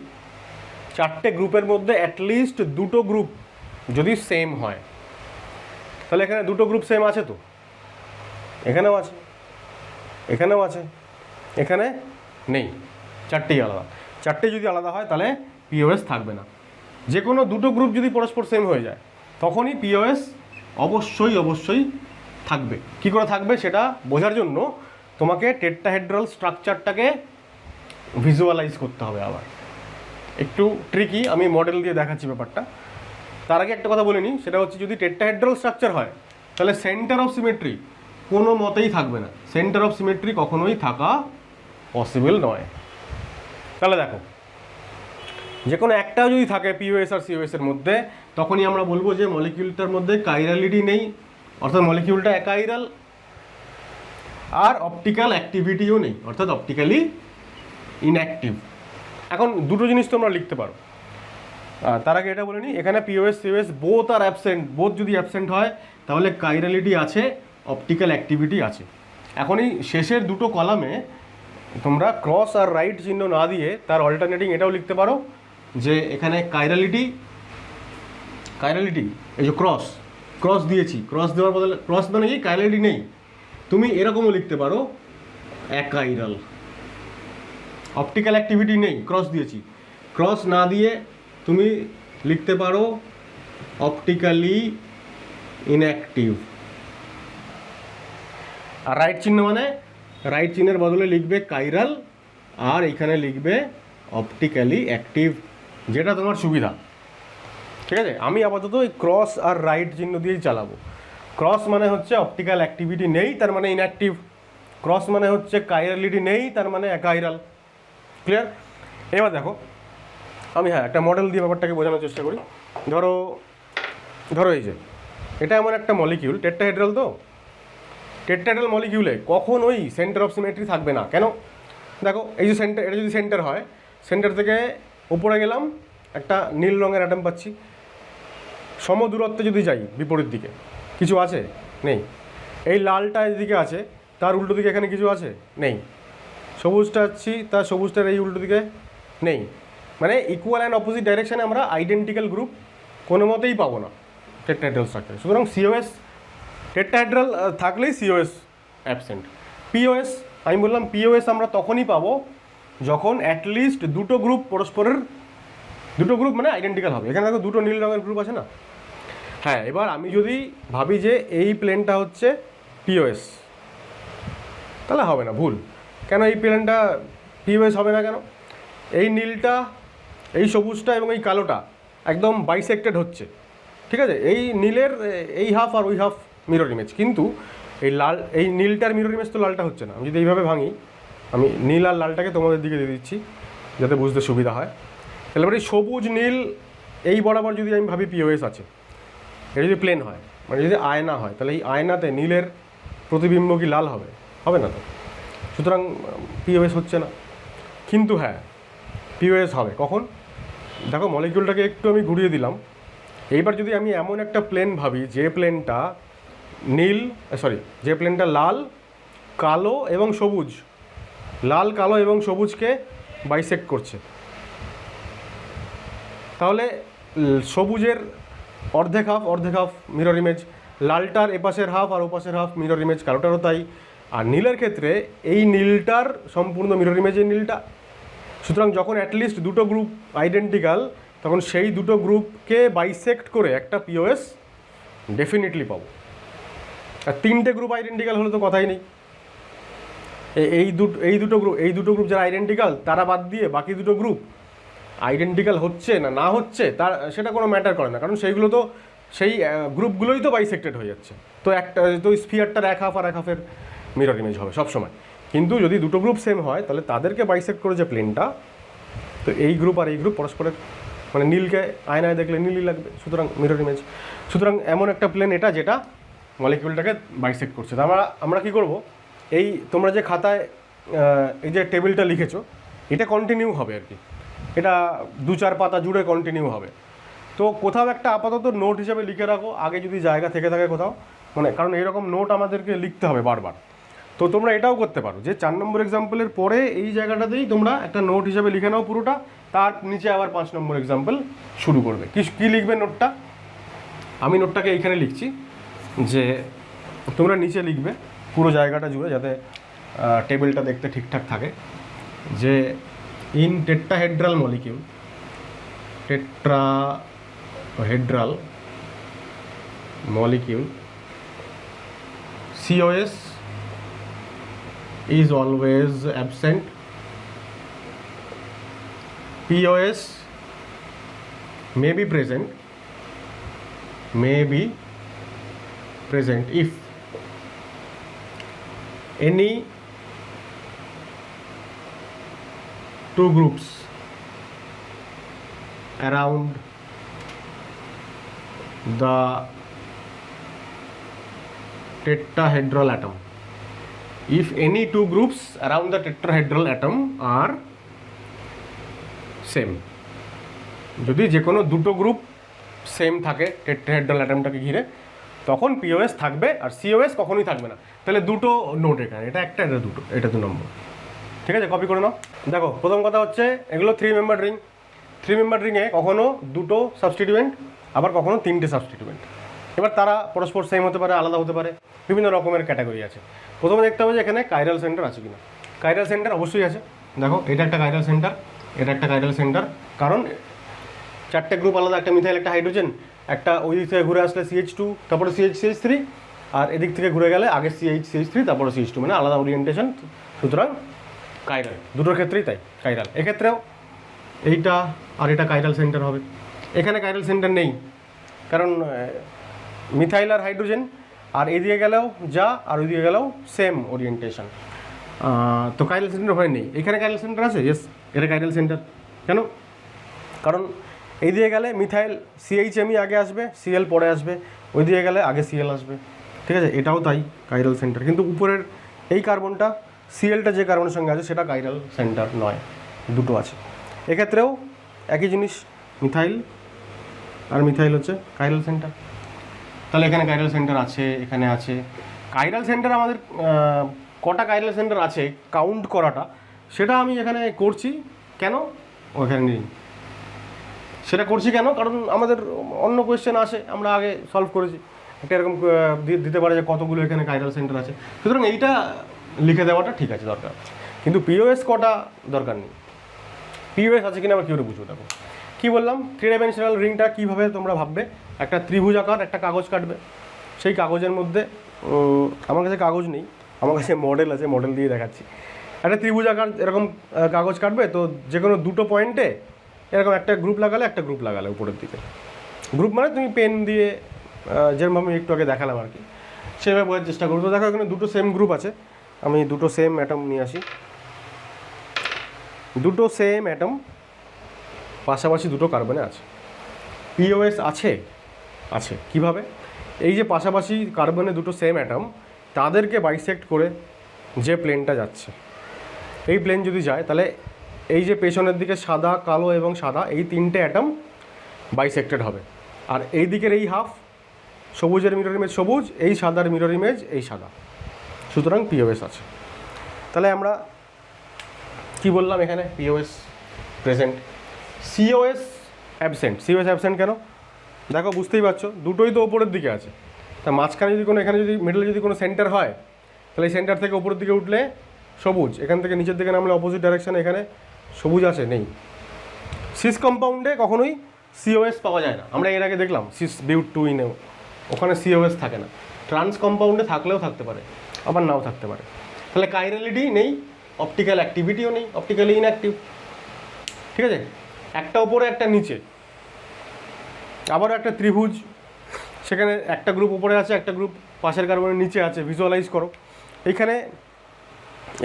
চারটে গ্রুপের মধ্যে অ্যাটলিস্ট দুটো গ্রুপ যদি সেম হয়। তাহলে এখানে দুটো গ্রুপ সেম আছে তো, এখানেও আছে, এখানেও আছে, এখানে নেই, চারটেই আলাদা। চারটে যদি আলাদা হয় তাহলে পিওএস থাকবে না। যে কোনো দুটো গ্রুপ যদি পরস্পর সেম হয়ে যায় তখনই পিওএস অবশ্যই অবশ্যই থাকবে। কী করে থাকবে সেটা বোঝার জন্য তোমাকে টেট্রাহেড্রাল স্ট্রাকচারটাকে ভিজুয়ালাইজ করতে হবে। আবার একটু ট্রিকি, আমি মডেল দিয়ে দেখাচ্ছি ব্যাপারটা। তার আগে একটা কথা বলে নিই, সেটা হচ্ছে যদি টেট্রাহেড্রাল স্ট্রাকচার হয় তাহলে সেন্টার অফ সিমেট্রি কোনো মতেই থাকবে না। সেন্টার অফ সিমেট্রি কখনোই থাকা পসিবল নয়। তাহলে দেখো, যে কোনো একটা যদি থাকে পিওএস আর সিওএস এর মধ্যে, তখনই আমরা বলবো যে মলিকিউলটার মধ্যে কাইরালিটি নেই, অর্থাৎ মলিকিউলটা অ্যাকাইরাল, আর অপটিক্যাল অ্যাক্টিভিটিও নেই, অর্থাৎ অপটিক্যালি ইনঅ্যাক্টিভ। এখন দুটো জিনিস তোমরা লিখতে পারো। তার আগে এটা বলে নিই, এখানে POS COS both are absent, both যদি অ্যাবসেন্ট হয় তাহলে কাইরালিটি আছে, অপটিক্যাল অ্যাক্টিভিটি আছে। এখন এই শেষের দুটো কলামে তোমরা ক্রস আর রাইট চিহ্ন না দিয়ে তার অল্টারনেটিং এটাও লিখতে পারো যে এখানে কাইরালিটি এই যে ক্রস দিয়েছি, ক্রস দেওয়ার বদলে, ক্রস মানে কি কাইরালিটি নেই, তুমি এরকমও লিখতে পারো অ্যাকাইরাল। অপটিক্যাল অ্যাক্টিভিটি নেই, ক্রস দিয়েছি। ক্রস না দিয়ে তুমি লিখতে পারো অপটিক্যালি ইনঅ্যাক্টিভ। আর রাইট চিহ্ন মানে রাইট চিহ্নের বদলে লিখবে কাইরাল, আর এখানে লিখবে অপটিক্যালি অ্যাক্টিভ, যেটা তোমার সুবিধা। ঠিক আছে, আমি আপাতত এই ক্রস আর রাইট চিহ্ন দিয়েই চালাবো। ক্রস মানে হচ্ছে অপটিক্যাল অ্যাক্টিভিটি নেই, তার মানে ইনঅ্যাক্টিভ। ক্রস মানে হচ্ছে কাইরালিটি নেই, তার মানে অ্যাকাইরাল। ক্লিয়ার? এবার দেখো, আমি একটা মডেল দিয়ে ব্যাপারটাকে বোঝানোর চেষ্টা করি। ধরো এই যে এটা এমন একটা মলিকিউল, টেট্রাহেড্রাল তো, টেট্রাহেড্রাল মলিকিউলে কখনোই সেন্টার অফ সিমেট্রি থাকবে না। কেন? দেখো, এই যে সেন্টার, এটা যদি সেন্টার হয়, সেন্টার থেকে উপরে গেলাম, একটা নীল রঙের অ্যাটম পাচ্ছি। সমদূরত্বে যদি যাই বিপরীত দিকে, কিছু আছে? নেই। এই লালটা এদিকে আছে, তার উল্টো দিকে এখানে কিছু আছে? নেই। সবুজটা আছি, তার সবুজটার এই উল্টো দিকে নেই। মানে ইকুয়াল অ্যান্ড অপোজিট ডাইরেকশানে আমরা আইডেন্টিক্যাল গ্রুপ কোনো মতেই পাবো না টেট্রাহেড্রাল স্ট্রাকচারে। সুতরাং সিওএস, টেট্রাহেড্রাল থাকলেই সিওএস অ্যাবসেন্ট। পিওএস, আমি বললাম পিওএস আমরা তখনই পাবো যখন অ্যাটলিস্ট দুটো গ্রুপ পরস্পরের, দুটো গ্রুপ মানে আইডেন্টিক্যাল হবে। এখানে দেখো দুটো নীল রঙের গ্রুপ আছে না? হ্যাঁ, এবার আমি যদি ভাবি যে এই প্লেনটা হচ্ছে পিওএস, তাহলে হবে না, ভুল। কেন এই প্লেনটা পিওএস হবে না কেন? এই নীলটা, এই সবুজটা এবং এই কালোটা একদম বাইসেক্টেড হচ্ছে, ঠিক আছে? এই নীলের এই হাফ আর ওই হাফ মিরর ইমেজ, কিন্তু এই লাল, এই নীলটার মিরর ইমেজ তো লালটা হচ্ছে না। আমি যদি এইভাবে ভাঙি, আমি নীল আর লালটাকে তোমাদের দিকে দিয়ে দিচ্ছি যাতে বুঝতে সুবিধা হয়। তাহলে এবার এই সবুজ নীল এই বরাবর যদি আমি ভাবি পিওএস আছে, এটা যদি প্লেন হয়, মানে যদি আয়না হয়, তাহলে এই আয়নাতে নীলের প্রতিবিম্ব কি লাল হবে? হবে না তো। সুতরাং পিওএস হচ্ছে না। কিন্তু হ্যাঁ, পিওএস হবে কখন? দেখো, মলিকিউলটাকে একটু আমি ঘুরিয়ে দিলাম। এইবার যদি আমি এমন একটা প্লেন ভাবি যে প্লেনটা নীল, যে প্লেনটা লাল, কালো এবং সবুজ, লাল, কালো এবং সবুজকে বাইসেক্ট করছে, তাহলে সবুজের অর্ধেক হাফ মিরর ইমেজ, লালটার এপাশের হাফ আর ওপাশের হাফ মিরর ইমেজ, কালোটারও তাই। আর নীলের ক্ষেত্রে এই নীলটার সম্পূর্ণ মিরর ইমেজের নীলটা। সুতরাং যখন অ্যাটলিস্ট দুটো গ্রুপ আইডেন্টিক্যাল, তখন সেই দুটো গ্রুপকে বাইসেক্ট করে একটা পিওএস ডেফিনেটলি পাবো। আর তিনটে গ্রুপ আইডেন্টিক্যাল হলে তো কথাই নেই। এই দুটো গ্রুপ যারা আইডেন্টিক্যাল, তারা বাদ দিয়ে বাকি দুটো গ্রুপ আইডেন্টিক্যাল হচ্ছে না হচ্ছে তার, সেটা কোনো ম্যাটার করে না, কারণ সেইগুলো তো সেই গ্রুপগুলোই তো বাইসেক্টেড হয়ে যাচ্ছে। তো একটা তো স্ফিয়ারটার এক হাফ আর এক হাফের মিরর ইমেজ হবে সবসময়। কিন্তু যদি দুটো গ্রুপ সেম হয়, তাহলে তাদেরকে বাইসেক্ট করে যে প্লেনটা, তো এই গ্রুপ আর এই গ্রুপ পরস্পরের, মানে নীলকে আয়নায় দেখলে নীলই লাগবে, সুতরাং মিরর ইমেজ। সুতরাং এমন একটা প্লেন এটা যেটা মলিকিউলটাকে বাইসেক্ট করছে। তো আমরা কী করব? এই তোমরা যে খাতায় এই যে টেবিলটা লিখেছো এটা কন্টিনিউ হবে আর কি, এটা 2-4 পাতা জুড়ে কন্টিনিউ হবে। তো কোথাও একটা আপাতত নোট হিসাবে লিখে রাখো, আগে যদি জায়গা থেকে থাকে কোথাও, মানে কারণ এইরকম নোট আমাদেরকে লিখতে হবে বারবার। তো তোমরা এটাও করতে পারো যে 4 নম্বর এক্সাম্পলের পরে এই জায়গাটাতেই তোমরা একটা নোট হিসাবে লিখে নাও পুরোটা, তার নিচে আবার 5 নম্বর এক্সাম্পল শুরু করবে। কী লিখবে নোটটা? আমি নোটটাকে এইখানে লিখছি যে তোমরা নিচে লিখবে পুরো জায়গাটা জুড়ে, যাতে টেবিলটা দেখতে ঠিকঠাক থাকে, যে in tetrahedral molecule, tetrahedral molecule COS is always absent, POS may be present if any two groups around the tetrahedral atom. If any two groups around the tetrahedral atom are same, যদি যে কোনো দুটো group same থাকে tetrahedral অ্যাটমটাকে ঘিরে, তখন POS থাকবে আর COS কখনোই থাকবে না। তাহলে দুটো নোট এখানে, এটা একটা, এটা দুটো, এটা 2 নম্বর। ঠিক আছে, কপি করে নাও। দেখো প্রথম কথা হচ্ছে এগুলো 3 মেম্বার রিং। 3 মেম্বার রিংয়ে কখনো দুটো সাবস্টিটিউয়েন্ট, আবার কখনো 3টে সাবস্টিটিউয়েন্ট। এবার তারা পরস্পর সেম হতে পারে, আলাদা হতে পারে, বিভিন্ন রকমের ক্যাটাগরি আছে। প্রথমে দেখতে হবে যে এখানে কাইরাল সেন্টার আছে কিনা। কাইরাল সেন্টার অবশ্যই আছে। দেখো এটা একটা কাইরাল সেন্টার, এটা একটা কাইরাল সেন্টার, কারণ 4টে গ্রুপ আলাদা, একটা মিথাইল, একটা হাইড্রোজেন, একটা ওই দিক থেকে ঘুরে আসলে CH2, তারপরে CH3, আর এদিক থেকে ঘুরে গেলে আগে CH3 তারপরে CH2, মানে আলাদা ওরিয়েন্টেশন। সুতরাং কাইরাল দুটোর ক্ষেত্রেই তাই কাইরাল। এক্ষেত্রেও এইটা আর এটা কাইরাল সেন্টার হবে। এখানে কাইরাল সেন্টার নেই, কারণ মিথাইল আর হাইড্রোজেন, আর এদিকে গেলেও যা আর ওইদিকে গেলেও সেম ওরিয়েন্টেশন, তো কাইরাল সেন্টার হয় নেই। এখানে কাইরাল সেন্টার আছে, ইয়েস, এটা কাইরাল সেন্টার। কেন? কারণ এই দিকে গেলে মিথাইল CHME আগে আসবে, Cl পরে আসবে, ওই দিকে গেলে আগে Cl আসবে। ঠিক আছে, এটাও তাই কাইরাল সেন্টার। কিন্তু উপরের এই কার্বনটা, Clটা যে কার্বনের সঙ্গে আছে সেটা কাইরাল সেন্টার নয়, দুটো আছে। এক্ষেত্রেও একই জিনিস, মিথাইল আর মিথাইল হচ্ছে কাইরাল সেন্টার। তাহলে এখানে কাইরাল সেন্টার আছে, এখানে আছে। কাইরাল সেন্টার আমাদের কটা কাইরাল সেন্টার আছে কাউন্ট করাটা, সেটা আমি এখানে করছি। কেন? ওখানে নেই, সেটা করছি কেন? কারণ আমাদের অন্য কোয়েশ্চেন আসে, আমরা আগে সলভ করেছি, একটা এরকম দিতে পারে যে কতগুলো এখানে কাইরাল সেন্টার আছে। সুতরাং এইটা লিখে দেওয়াটা ঠিক আছে, দরকার। কিন্তু POS কটা দরকার নেই। POS আছে কিনা আবার কী করে বুঝবো? দেখো কী বললাম, 3 ডাইমেনশনাল রিংটা কীভাবে তোমরা ভাববে, একটা ত্রিভুজ আকার, একটা কাগজ কাটবে। সেই কাগজের মধ্যে, আমার কাছে কাগজ নেই, আমার কাছে মডেল আছে, মডেল দিয়ে দেখাচ্ছি। একটা ত্রিভুজ আকার এরকম কাগজ কাটবে, তো যে কোনো দুটো পয়েন্টে এরকম একটা গ্রুপ লাগালে, একটা গ্রুপ লাগালে উপরের দিকে। গ্রুপ মানে তুমি পেন দিয়ে যেরকম আমি একটু আগে দেখালাম আর কি, সেভাবে বোঝার চেষ্টা করবো। তো দেখো এখানে দুটো সেম গ্রুপ আছে, আমি দুটো সেম অ্যাটম নিয়ে আসি। দুটো সেম অ্যাটম পাশাপাশি দুটো কার্বনে আছে। POS আছে, আছে কিভাবে? এই যে পাশাপাশি কার্বনে দুটো সেম অ্যাটম, তাদেরকে বাইসেক্ট করে যে প্লেনটা যাচ্ছে, এই প্লেন যদি যায়, তাহলে এই যে পেছনের দিকে সাদা, কালো এবং সাদা, এই 3টে অ্যাটম বাইসেক্টেড হবে। আর এই দিকের এই হাফ, সবুজের মিরর ইমেজ সবুজ, এই সাদার মিরর ইমেজ এই সাদা। সুতরাং POS আছে। তাহলে আমরা কি বললাম এখানে? POS present, COS absent. COS absent কেন? দেখো বুঝতেই পারছো, দুটোই তো ওপরের দিকে আছে। তা মাঝখানে যদি কোনো, এখানে যদি মিডলে যদি কোনো সেন্টার হয়, তাহলে এই সেন্টার থেকে উপরের দিকে উঠলে সবুজ, এখান থেকে নিচের দিকে নামলে অপোজিট ডাইরেকশানে এখানে সবুজ আছে, নেই। সিস কম্পাউন্ডে কখনোই COS পাওয়া যায় না, আমরা এর আগে দেখলাম সিস বিউট 2 ওখানে COS থাকে না। ট্রান্স কম্পাউন্ডে থাকলেও থাকতে পারে, আবার নাও থাকতে পারে। তাহলে কাইরালিটি নেই, অপটিক্যাল অ্যাক্টিভিটিও নেই, অপটিক্যালি ইনঅ্যাক্টিভ। ঠিক আছে, একটা উপরে একটা নিচে, আবারও একটা ত্রিভুজ, সেখানে একটা গ্রুপ উপরে আছে, একটা গ্রুপ পাশের কার্বনের নিচে আছে। ভিজুয়ালাইজ করো।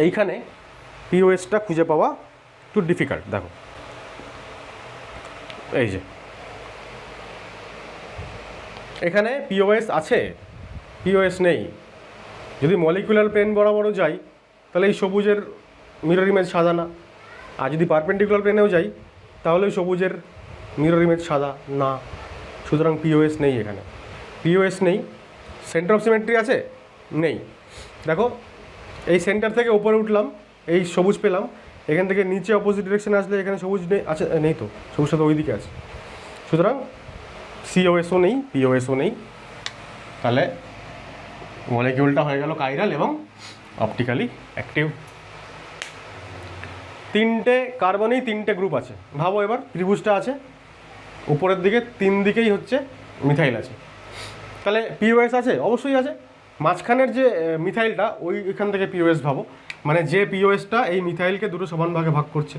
এইখানে POSটা খুঁজে পাওয়া একটু ডিফিকাল্ট। দেখো এই যে এখানে POS আছে, POS নেই। যদি মলিকুলার প্লেন বরাবরও যাই, তাহলে এই সবুজের মিরর ইমেজ সাদা না। আর যদি পারপেন্ডিকুলার প্লেনেও যাই তাহলে সবুজের মিরর ইমেজ সাদা না। সুতরাং পিওএস নেই এখানে, পিওএস নেই। সেন্টার অফ সিমেট্রি আছে? নেই। দেখো এই সেন্টার থেকে ওপরে উঠলাম, এই সবুজ পেলাম, এখান থেকে নিচে অপোজিট ডিরেকশনে আসলে এখানে সবুজ নেই, আছে নেই তো, সবুজটা তো ওই দিকে আছে। সুতরাং সিওএসও নেই, পিওএসও নেই। তাহলে মলিকিউলটা হয়ে গেল কাইরাল এবং অপটিক্যালি অ্যাক্টিভ। তিনটে কার্বনেই তিনটে গ্রুপ আছে। ভাবো এবার ত্রিভুজটা আছে, উপরের দিকে তিন দিকেই হচ্ছে মিথাইল আছে, তাহলে পিওএস আছে? অবশ্যই আছে। মাঝখানের যে মিথাইলটা এখান থেকে পিওএস ভাবো, মানে যে পিওএসটা এই মিথাইলকে দুটো সমান ভাগে ভাগ করছে।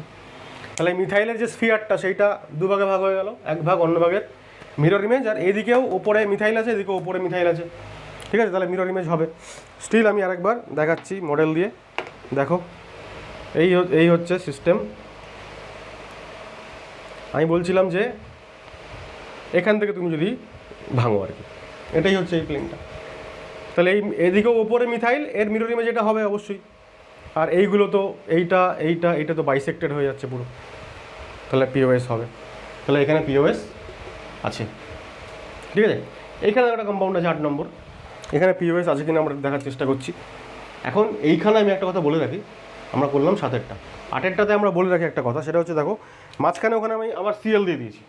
তাহলে এই মিথাইলের যে স্ফিয়ারটা সেইটা দুভাগে ভাগ হয়ে গেল, এক ভাগ অন্য ভাগের মিরর ইমেজ। আর এদিকেও ওপরে মিথাইল আছে, এদিকেও ওপরে মিথাইল আছে, ঠিক আছে? তাহলে মিরর ইমেজ হবে। স্টিল আমি আরেকবার দেখাচ্ছি মডেল দিয়ে, দেখো এই হচ্ছে সিস্টেম। আমি বলছিলাম যে এখান থেকে তুমি যদি ভাঙো আর কি, এটাই হচ্ছে এই প্লেনটা। তাহলে এদিকেও ওপরে মিথাইল, এর মিরর ইমেজ এটা হবে অবশ্যই। আর এইগুলো তো এইটা তো বাইসেক্টেড হয়ে যাচ্ছে পুরো, তাহলে পিওএস হবে। তাহলে এখানে পিওএস আছে, ঠিক আছে? এইখানে একটা কম্পাউন্ড আছে 8 নম্বর, এখানে পিওএস আছে কিনা আমরা দেখার চেষ্টা করছি। এখন এইখানে আমি একটা কথা বলে রাখি, আমরা করলাম 7এরটা, 8এরটাতে আমরা বলে রাখি একটা কথা, সেটা হচ্ছে দেখো মাঝখানে ওখানে আমি আবার সিএল দিয়ে দিয়েছি।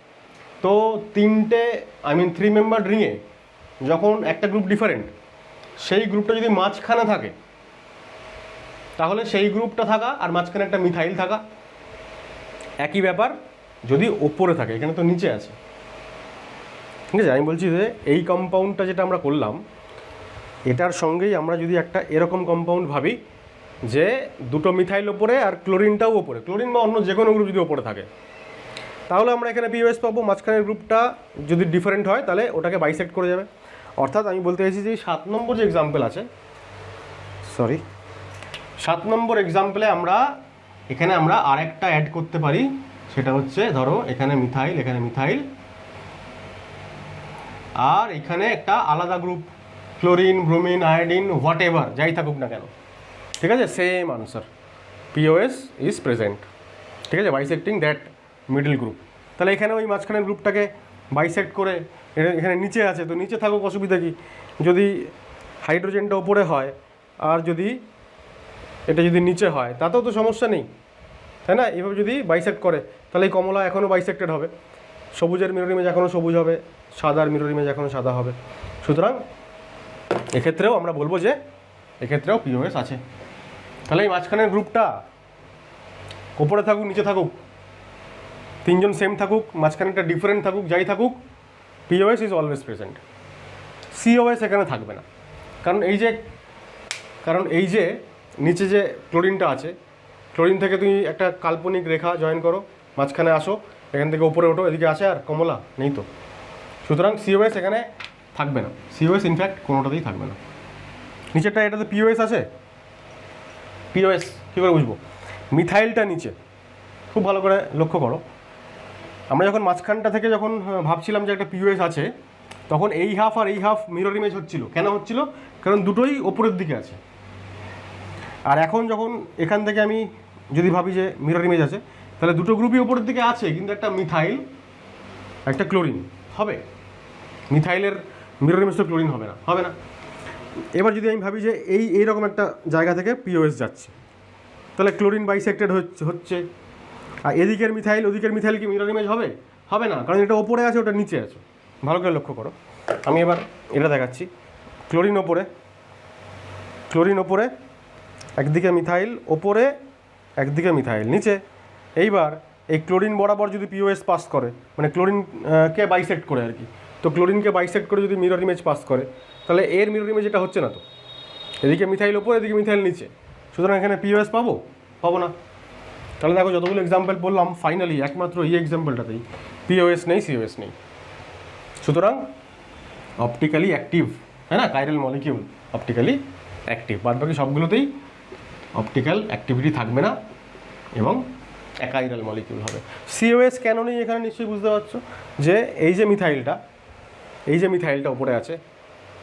তো 3 মেম্বার রিংয়ে যখন একটা গ্রুপ ডিফারেন্ট, সেই গ্রুপটা যদি মাঝখানে থাকে তাহলে সেই গ্রুপটা থাকা আর মাঝখানে একটা মিথাইল থাকা একই ব্যাপার। যদি ওপরে থাকে, এখানে তো নিচে আছে, ঠিক আছে? আমি বলছি যে এই কম্পাউন্ডটা যেটা আমরা করলাম, এটার সঙ্গেই আমরা যদি একটা এরকম কম্পাউন্ড ভাবি যে দুটো মিথাইল ওপরে আর ক্লোরিনটাও ওপরে, ক্লোরিন বা অন্য যে কোনো গ্রুপ যদি ওপরে থাকে, তাহলে আমরা এখানে পিওএস পাবো। মাঝখানের গ্রুপটা যদি ডিফারেন্ট হয় তাহলে ওটাকে বাইসেক্ট করে যাবে। অর্থাৎ আমি বলতে চাইছি যে 7 নম্বর যে এক্সাম্পল আছে, 7 নম্বর এক্সাম্পলে এখানে আমরা আরেকটা অ্যাড করতে পারি। সেটা হচ্ছে ধরো এখানে মিথাইল আর এখানে একটা আলাদা group, chlorine, bromine, iodine, what ever যাই থাকুক না কেন, ঠিক আছে? Same answer, POS is present, ঠিক আছে? বাইসেক্টিং দ্যাট মিডল গ্রুপ। তাহলে এখানে ওই মাঝখানের গ্রুপটাকে বাইসেক্ট করে, এখানে নিচে আছে তো নিচে থাকুক, অসুবিধা কি? যদি হাইড্রোজেনটা ওপরে হয় আর যদি এটা যদি নিচে হয় তাতেও তো সমস্যা নেই, তাই না? এভাবে যদি বাইসেক্ট করে তাহলে এই কমলা এখনও বাইসেক্টেড হবে, সবুজের মিরর ইমেজ এখনও সবুজ হবে, সাদার মিরর ইমেজ এখনও সাদা হবে। সুতরাং এক্ষেত্রেও আমরা বলবো যে এক্ষেত্রেও পিওএস আছে। তাহলে এই মাঝখানের গ্রুপটা ওপরে থাকুক নিচে থাকুক, তিনজন সেম থাকুক, মাঝখানে একটা ডিফারেন্ট থাকুক, যাই থাকুক, POS is always present. COS এখানে থাকবে না, কারণ এই যে নিচে যে ক্লোরিনটা আছে, ক্লোরিন থেকে তুমি একটা কাল্পনিক রেখা জয়েন করো, মাঝখানে আসো, এখান থেকে উপরে ওঠো, এদিকে আসে আর কমলা নেই তো। সুতরাং সিওএস এখানে থাকবে না, সিওএস ইনফ্যাক্ট কোনোটাতেই থাকবে না। নিচেরটা এটাতে পিওএস আছে, পিওএস কী করে বুঝবো? মিথাইলটা নিচে, খুব ভালো করে লক্ষ্য করো। আমরা যখন মাঝখানটা থেকে যখন ভাবছিলাম যে একটা পিওএস আছে, তখন এই হাফ আর এই হাফ মিরর ইমেজ হচ্ছিল। কেন হচ্ছিল? কারণ দুটোই ওপরের দিকে আছে। আর এখন যখন এখান থেকে আমি যদি ভাবি যে মিরর ইমেজ আছে, তাহলে দুটো গ্রুপই ওপরের দিকে আছে, কিন্তু একটা মিথাইল একটা ক্লোরিন হবে। মিথাইলের মিরর ইমেজ তো ক্লোরিন হবে না। এবার যদি আমি ভাবি যে এইরকম একটা জায়গা থেকে পিওএস যাচ্ছে, তাহলে ক্লোরিন বাইসেক্টেড হচ্ছে, আর এদিকের মিথাইল ওদিকের মিথাইল কি মিরর ইমেজ হবে না, কারণ এটা ওপরে আছে ওটা নিচে আছে। ভালো করে লক্ষ্য করো, আমি এবার এটা দেখাচ্ছি। ক্লোরিন ওপরে একদিকে মিথাইল ওপরে, একদিকে মিথাইল নিচে। এইবার এই ক্লোরিন বরাবর যদি পিওএস পাস করে, মানে ক্লোরিনকে বাইসেক্ট করে আর কি, তো ক্লোরিনকে বাইসেক্ট করে যদি মিরর ইমেজ পাস করে, তাহলে এর মিরর ইমেজ এটা হচ্ছে না তো, এদিকে মিথাইল ওপরে এদিকে মিথাইল নিচে। সুতরাং এখানে পিওএস পাবো না। তাহলে দেখো যতগুলো এক্সাম্পল বললাম, ফাইনালি একমাত্র এই এক্সাম্পলটাতেই পিওএস নেই, সিওএস নেই। সুতরাং অপটিক্যালি অ্যাক্টিভ, হ্যাঁ না, কাইরাল মলিকিউল অপটিক্যালি অ্যাক্টিভ। বাদ বাকি সবগুলোতেই অপটিক্যাল অ্যাক্টিভিটি থাকবে না এবং অ্যাকাইরাল মলিকিউল হবে। সিওএস কেন নেই এখানে নিশ্চয়ই বুঝতে পারছো, যে এই যে মিথাইলটা উপরে আছে,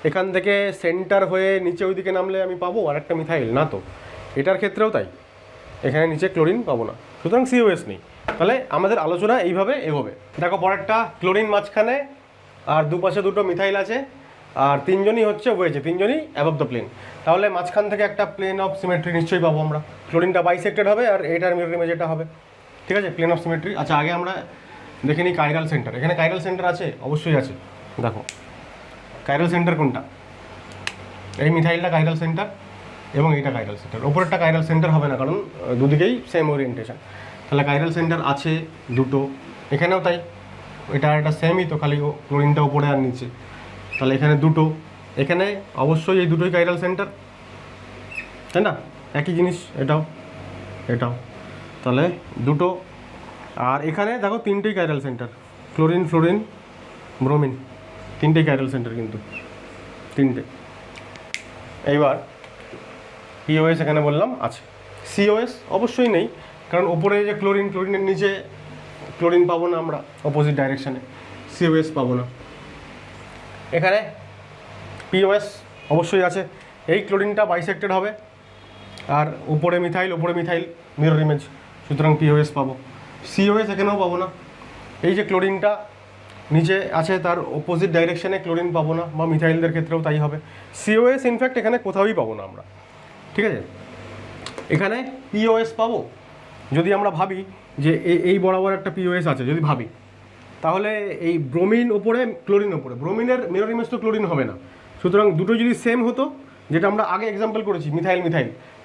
এখান থেকে সেন্টার হয়ে নিচে ওইদিকে নামলে আমি পাবো আর একটা মিথাইল না তো। এটার ক্ষেত্রেও তাই, এখানে নিচে ক্লোরিন পাবো না, সুতরাং সিওএস নেই। তাহলে আমাদের আলোচনা এইভাবে এগোবে। দেখো পরেরটা, ক্লোরিন মাঝখানে আর দুপাশে দুটো মিথাইল আছে, আর তিনজনই হচ্ছে ওয়েজে, তিনজনই অ্যাবভ দ্য প্লেন। তাহলে মাঝখান থেকে একটা প্লেন অফ সিমেট্রি নিশ্চয়ই পাবো আমরা। ক্লোরিনটা বাইসেক্টেড হবে আর এটার মিরর ইমেজ এটা হবে, ঠিক আছে, প্লেন অফ সিমেট্রি। আচ্ছা আগে আমরা দেখে নিই কাইরাল সেন্টার। এখানে কাইরাল সেন্টার আছে, অবশ্যই আছে। দেখো কাইরাল সেন্টার কোনটা, এই মিথাইলটা কাইরাল সেন্টার এবং এইটা কাইরাল সেন্টার। ওপরেরটা কাইরাল সেন্টার হবে না, কারণ দুদিকেই সেম ওরিয়েন্টেশন। তাহলে কাইরাল সেন্টার আছে দুটো, এখানেও তাই, এটা এটা সেমই তো, খালি ক্লোরিনটা ওপরে আর নিচে। তাহলে এখানে দুটো, এখানে অবশ্যই এই দুটোই কাইরাল সেন্টার, তাই না, একই জিনিস এটাও এটাও, তাহলে দুটো। আর এখানে দেখো তিনটেই chiral centre, chlorine fluorine bromine, তিনটেই কাইরাল সেন্টার কিন্তু, তিনটে। এইবার পিওএস এখানে বললাম আছে, সিওএস অবশ্যই নেই, কারণ ওপরে যে ক্লোরিন, ক্লোরিনের নিচে ক্লোরিন পাবো না আমরা অপোজিট ডাইরেকশানে, সিওএস পাবো না। এখানে পিওএস অবশ্যই আছে, এই ক্লোরিনটা বাইসেক্টেড হবে আর ওপরে মিথাইল মিরর ইমেজ, সুতরাং পিওএস পাবো। সিওএস এখানেও পাবো না, এই যে ক্লোরিনটা নিচে আছে তার অপোজিট ডাইরেকশানে ক্লোরিন পাবো না, বা মিথাইলদের ক্ষেত্রেও তাই হবে। সিওএস ইনফ্যাক্ট এখানে কোথাওই পাবো না আমরা, ঠিক আছে। এখানে পিওএস পাবো যদি আমরা ভাবি যে এই বরাবর একটা পিওএস আছে, যদি ভাবি, তাহলে এই ব্রোমিন ওপরে ক্লোরিন ওপরে, ব্রোমিনের মিরর ইমেজ তো ক্লোরিন হবে না, সুতরাং দুটো যদি সেম হতো, যেটা আমরা আগে এক্সাম্পল করেছি মিথাইল,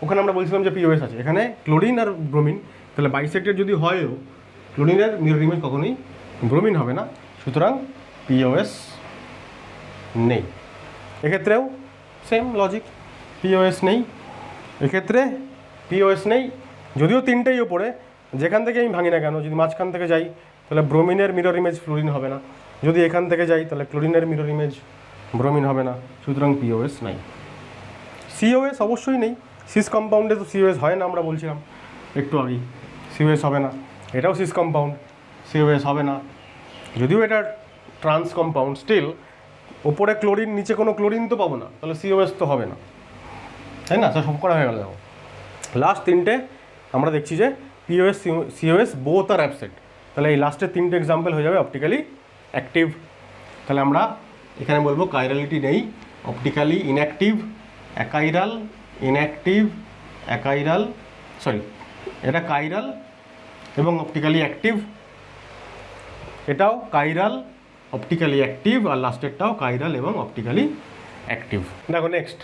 ওখানে আমরা বলছিলাম যে পিওএস আছে, এখানে ক্লোরিন আর ব্রোমিন, তাহলে বাইসেক্টেড যদি হয়ও, ক্লোরিনের মিরর ইমেজ কখনোই ব্রোমিন হবে না, সুতরাং পিওএস নেই। এক্ষেত্রেও সেম লজিক, পিওএস নেই, এক্ষেত্রে পিওএস নেই, যদিও তিনটেই ওপরে, যেখান থেকে আমি ভাঙি না কেন, যদি মাঝখান থেকে যাই তাহলে ব্রোমিনের মিরর ইমেজ ফ্লোরিন হবে না, যদি এখান থেকে যাই তাহলে ক্লোরিনের মিরর ইমেজ ব্রোমিন হবে না, সুতরাং পিওএস নাই। সিওএস অবশ্যই নেই, সিস কম্পাউন্ডে তো সিওএস হয় না, আমরা বলছিলাম একটু আগেই, সিওএস হবে না। এটাও সিস কম্পাউন্ড, সিওএস হবে না, যদিও এটা ট্রান্স কম্পাউন্ড, স্টিল ওপরে ক্লোরিন নিচে কোনো ক্লোরিন তো পাবো না, তাহলে সিওএস তো হবে না, তাই না। সব করা হয়ে গেল। দেখো লাস্ট তিনটে আমরা দেখছি যে POS COS both are absent, তাহলে এই লাস্টের তিনটে এক্সাম্পল হয়ে যাবে অপটিক্যালি অ্যাক্টিভ। তাহলে আমরা এখানে বলবো কাইরালিটি নেই, অপটিক্যালি ইনঅ্যাক্টিভ, অ্যাকাইরাল, ইনঅ্যাক্টিভ, অ্যাকাইরাল, সরি এটা কাইরাল এবং অপটিক্যালি অ্যাক্টিভ, এটাও কাইরাল অপটিক্যালি অ্যাক্টিভ, আর লাস্টেরটাও কাইরাল এবং অপটিক্যালি অ্যাক্টিভ। দেখো নেক্সট,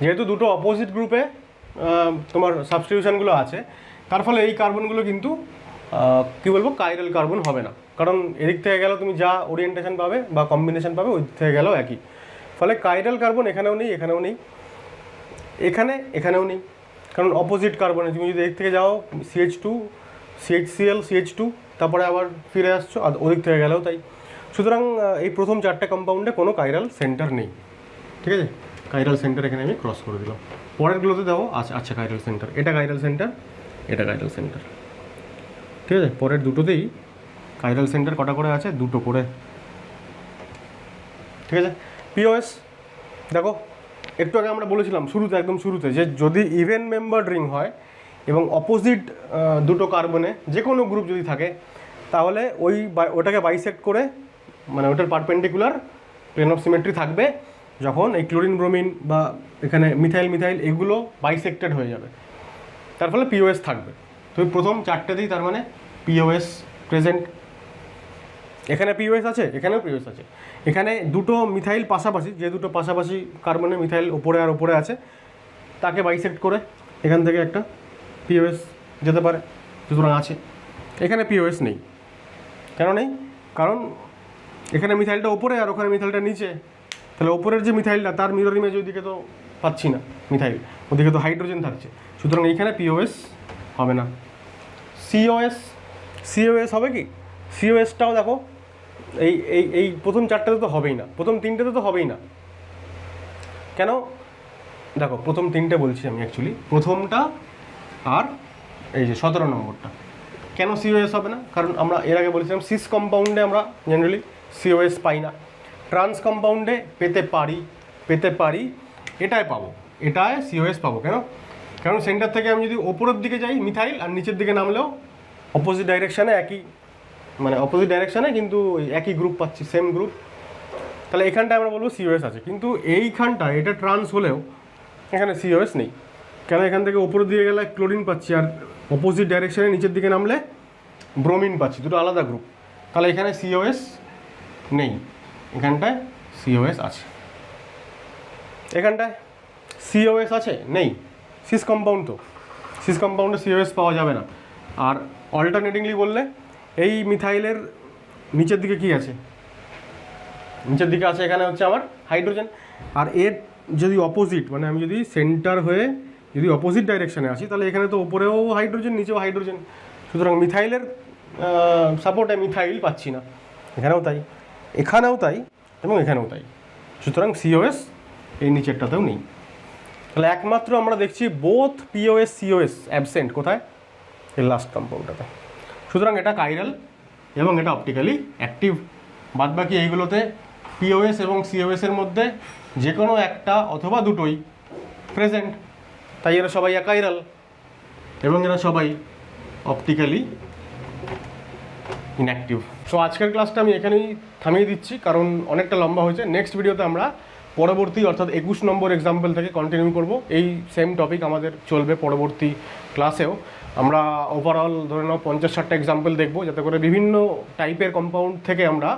যেহেতু দুটো অপোজিট গ্রুপে তোমার সাবস্টিটিউশনগুলো আছে, তার ফলে এই কার্বনগুলো কিন্তু কী বলবো, কাইরাল কার্বন হবে না, কারণ এদিক থেকে গেলেও তুমি যা ওরিয়েন্টেশন পাবে বা কম্বিনেশন পাবে ওই দিক থেকে গেলেও একই, ফলে কাইরাল কার্বন এখানেও নেই, এখানেও নেই, এখানেও নেই, কারণ অপোজিট কার্বনে তুমি যদি এদিক থেকে যাও CH2 CHCl CH2, তারপরে আবার ফিরে আসছো, আর ওদিক থেকে গেলেও তাই। সুতরাং এই প্রথম চারটে কম্পাউন্ডে কোনো কাইরাল সেন্টার নেই, ঠিক আছে। কাইরাল সেন্টার এখানে আমি ক্রস করে দিলাম। পরেরগুলোতে দেবো আচ্ছা কাইরাল সেন্টার, এটা কাইরাল সেন্টার, এটা কাইরাল সেন্টার, ঠিক আছে। পরের দুটোতেই কাইরাল সেন্টার কটা করে আছে, দুটো করে, ঠিক আছে। পিওএস দেখো একটু আগে আমরা বলেছিলাম শুরুতে, একদম শুরুতে, যে যদি ইভেন মেম্বার্ড রিং হয় এবং অপোজিট দুটো কার্বনে যে কোনো গ্রুপ যদি থাকে, তাহলে ওটাকে বাইসেক্ট করে, মানে ওটার পারপেন্ডিকুলার প্লেন অফ সিমেট্রি থাকবে, যখন এই ক্লোরিন ব্রোমিন বা এখানে মিথাইল এগুলো বাইসেক্টেড হয়ে যাবে, তার ফলে পিওএস থাকবে। তো প্রথম চারটেতেই তার মানে পিওএস প্রেজেন্ট। এখানে পিওএস আছে, এখানেও পিওএস আছে। এখানে দুটো মিথাইল পাশাপাশি, যে দুটো পাশাপাশি কার্বনে মিথাইল ওপরে আর ওপরে আছে, তাকে বাইসেক্ট করে এখান থেকে একটা পিওএস যেতে পারে, সুতরাং আছে। এখানে পিওএস নেই, কেন নেই? কারণ এখানে মিথাইলটা ওপরে আর ওখানে মিথাইলটা নিচে, তাহলে ওপরের যে মিথাইলটা তার মিরর ইমেজ ওইদিকে তো পাচ্ছি না মিথাইল, ওদিকে তো হাইড্রোজেন থাকছে, সুতরাং এইখানে পিওএস হবে না। সিওএস হবে কি? সিওএসটাও দেখো এই এই এই প্রথম চারটাতে তো হবেই না, প্রথম তিনটেতে তো হবেই না। কেন? দেখো প্রথম তিনটে বলছি আমি, অ্যাকচুয়ালি প্রথমটা আর এই যে 17 নম্বরটা। কেন সিওএস হবে না? কারণ আমরা এর আগে বলেছিলাম সিস কম্পাউন্ডে আমরা জেনারেলি সিওএস পাই না, ট্রান্স কম্পাউন্ডে পেতে পারি, এটায় পাবো, এটায় সিওএস পাবো। কেন? কারণ সেন্টার থেকে আমি যদি ওপরের দিকে যাই মিথাইল, আর নিচের দিকে নামলেও অপোজিট ডাইরেকশানে একই, মানে অপোজিট ডাইরেকশানে কিন্তু একই গ্রুপ পাচ্ছি, সেম গ্রুপ। তাহলে এখানটায় আমরা বলবো সিওএস আছে, কিন্তু এইখানটা এটা ট্রান্স হলেও এখানে সিওএস নেই। কেন? এখান থেকে ওপরের দিকে গেলে ক্লোরিন পাচ্ছি, আর অপোজিট ডাইরেকশানে নিচের দিকে নামলে ব্রোমিন পাচ্ছি, দুটো আলাদা গ্রুপ। তাহলে এখানে সিওএস নেই, এখানটায় সিওএস আছে। এখানটায় সিওএস আছে নেই, সিস কম্পাউন্ড, তো সিস কম্পাউন্ডে সিওএস পাওয়া যাবে না। আর অল্টারনেটিংলি বললে এই মিথাইলের নিচের দিকে কি আছে? নিচের দিকে আছে এখানে হচ্ছে আমার হাইড্রোজেন। আর এর যদি অপোজিট, মানে আমি যদি সেন্টার হয়ে যদি অপোজিট ডাইরেকশানে আসি, তাহলে এখানে তো ওপরেও হাইড্রোজেন, নিচেও হাইড্রোজেন। সুতরাং মিথাইলের সাপোর্টে মিথাইল পাচ্ছি না, এখানেও তাই, এখানেও তাই, এবং এখানেও তাই। সুতরাং সিওএস এই নিচেরটাতেও নেই। তাহলে একমাত্র আমরা দেখছি বোথ পিওএস সিওএস অ্যাবসেন্ট, কোথায়? এই লাস্ট কম্পাউন্ডটাতে। সুতরাং এটা কাইরাল এবং এটা অপটিক্যালি অ্যাক্টিভ। বাদবাকি এইগুলোতে পিওএস এবং সিওএসের মধ্যে যে কোনো একটা অথবা দুটোই প্রেজেন্ট, তাই এরা সবাই অ্যাকাইরাল এবং এরা সবাই অপটিক্যালি ইনঅ্যাক্টিভ। সো আজকের ক্লাসটা আমি এখানেই থামিয়ে দিচ্ছি, কারণ অনেকটা লম্বা হয়েছে। নেক্সট ভিডিওতে আমরা পরবর্তী অর্থাৎ 21 নম্বর এক্সাম্পল থেকে কন্টিনিউ করব। এই সেম টপিক আমাদের চলবে পরবর্তী ক্লাসেও। আমরা ওভারঅল ধরে নাও 50-60টা এক্সাম্পল দেখব, যাতে করে বিভিন্ন টাইপের কম্পাউন্ড থেকে আমরা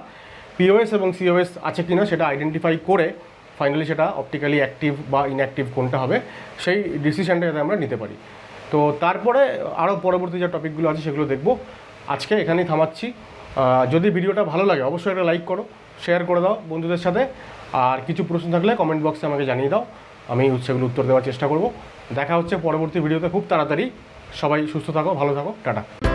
পিওএস এবং সিওএস আছে কিনা সেটা আইডেন্টিফাই করে ফাইনালি সেটা অপটিক্যালি অ্যাক্টিভ বা ইনঅ্যাক্টিভ কোনটা হবে সেই ডিসিশনটা যাতে আমরা নিতে পারি। তো তারপরে আরও পরবর্তী যে টপিকগুলো আছে সেগুলো দেখব। আজকে এখানেই থামাচ্ছি। যদি ভিডিওটা ভালো লাগে অবশ্যই একটা লাইক করো, শেয়ার করে দাও বন্ধুদের সাথে, আর কিছু প্রশ্ন থাকলে কমেন্ট বক্সে আমাকে জানিয়ে দাও, আমি সেগুলো উত্তর দেওয়ার চেষ্টা করব। দেখা হচ্ছে পরবর্তী ভিডিওতে খুব তাড়াতাড়ি। সবাই সুস্থ থাকো, ভালো থাকো, টাটা।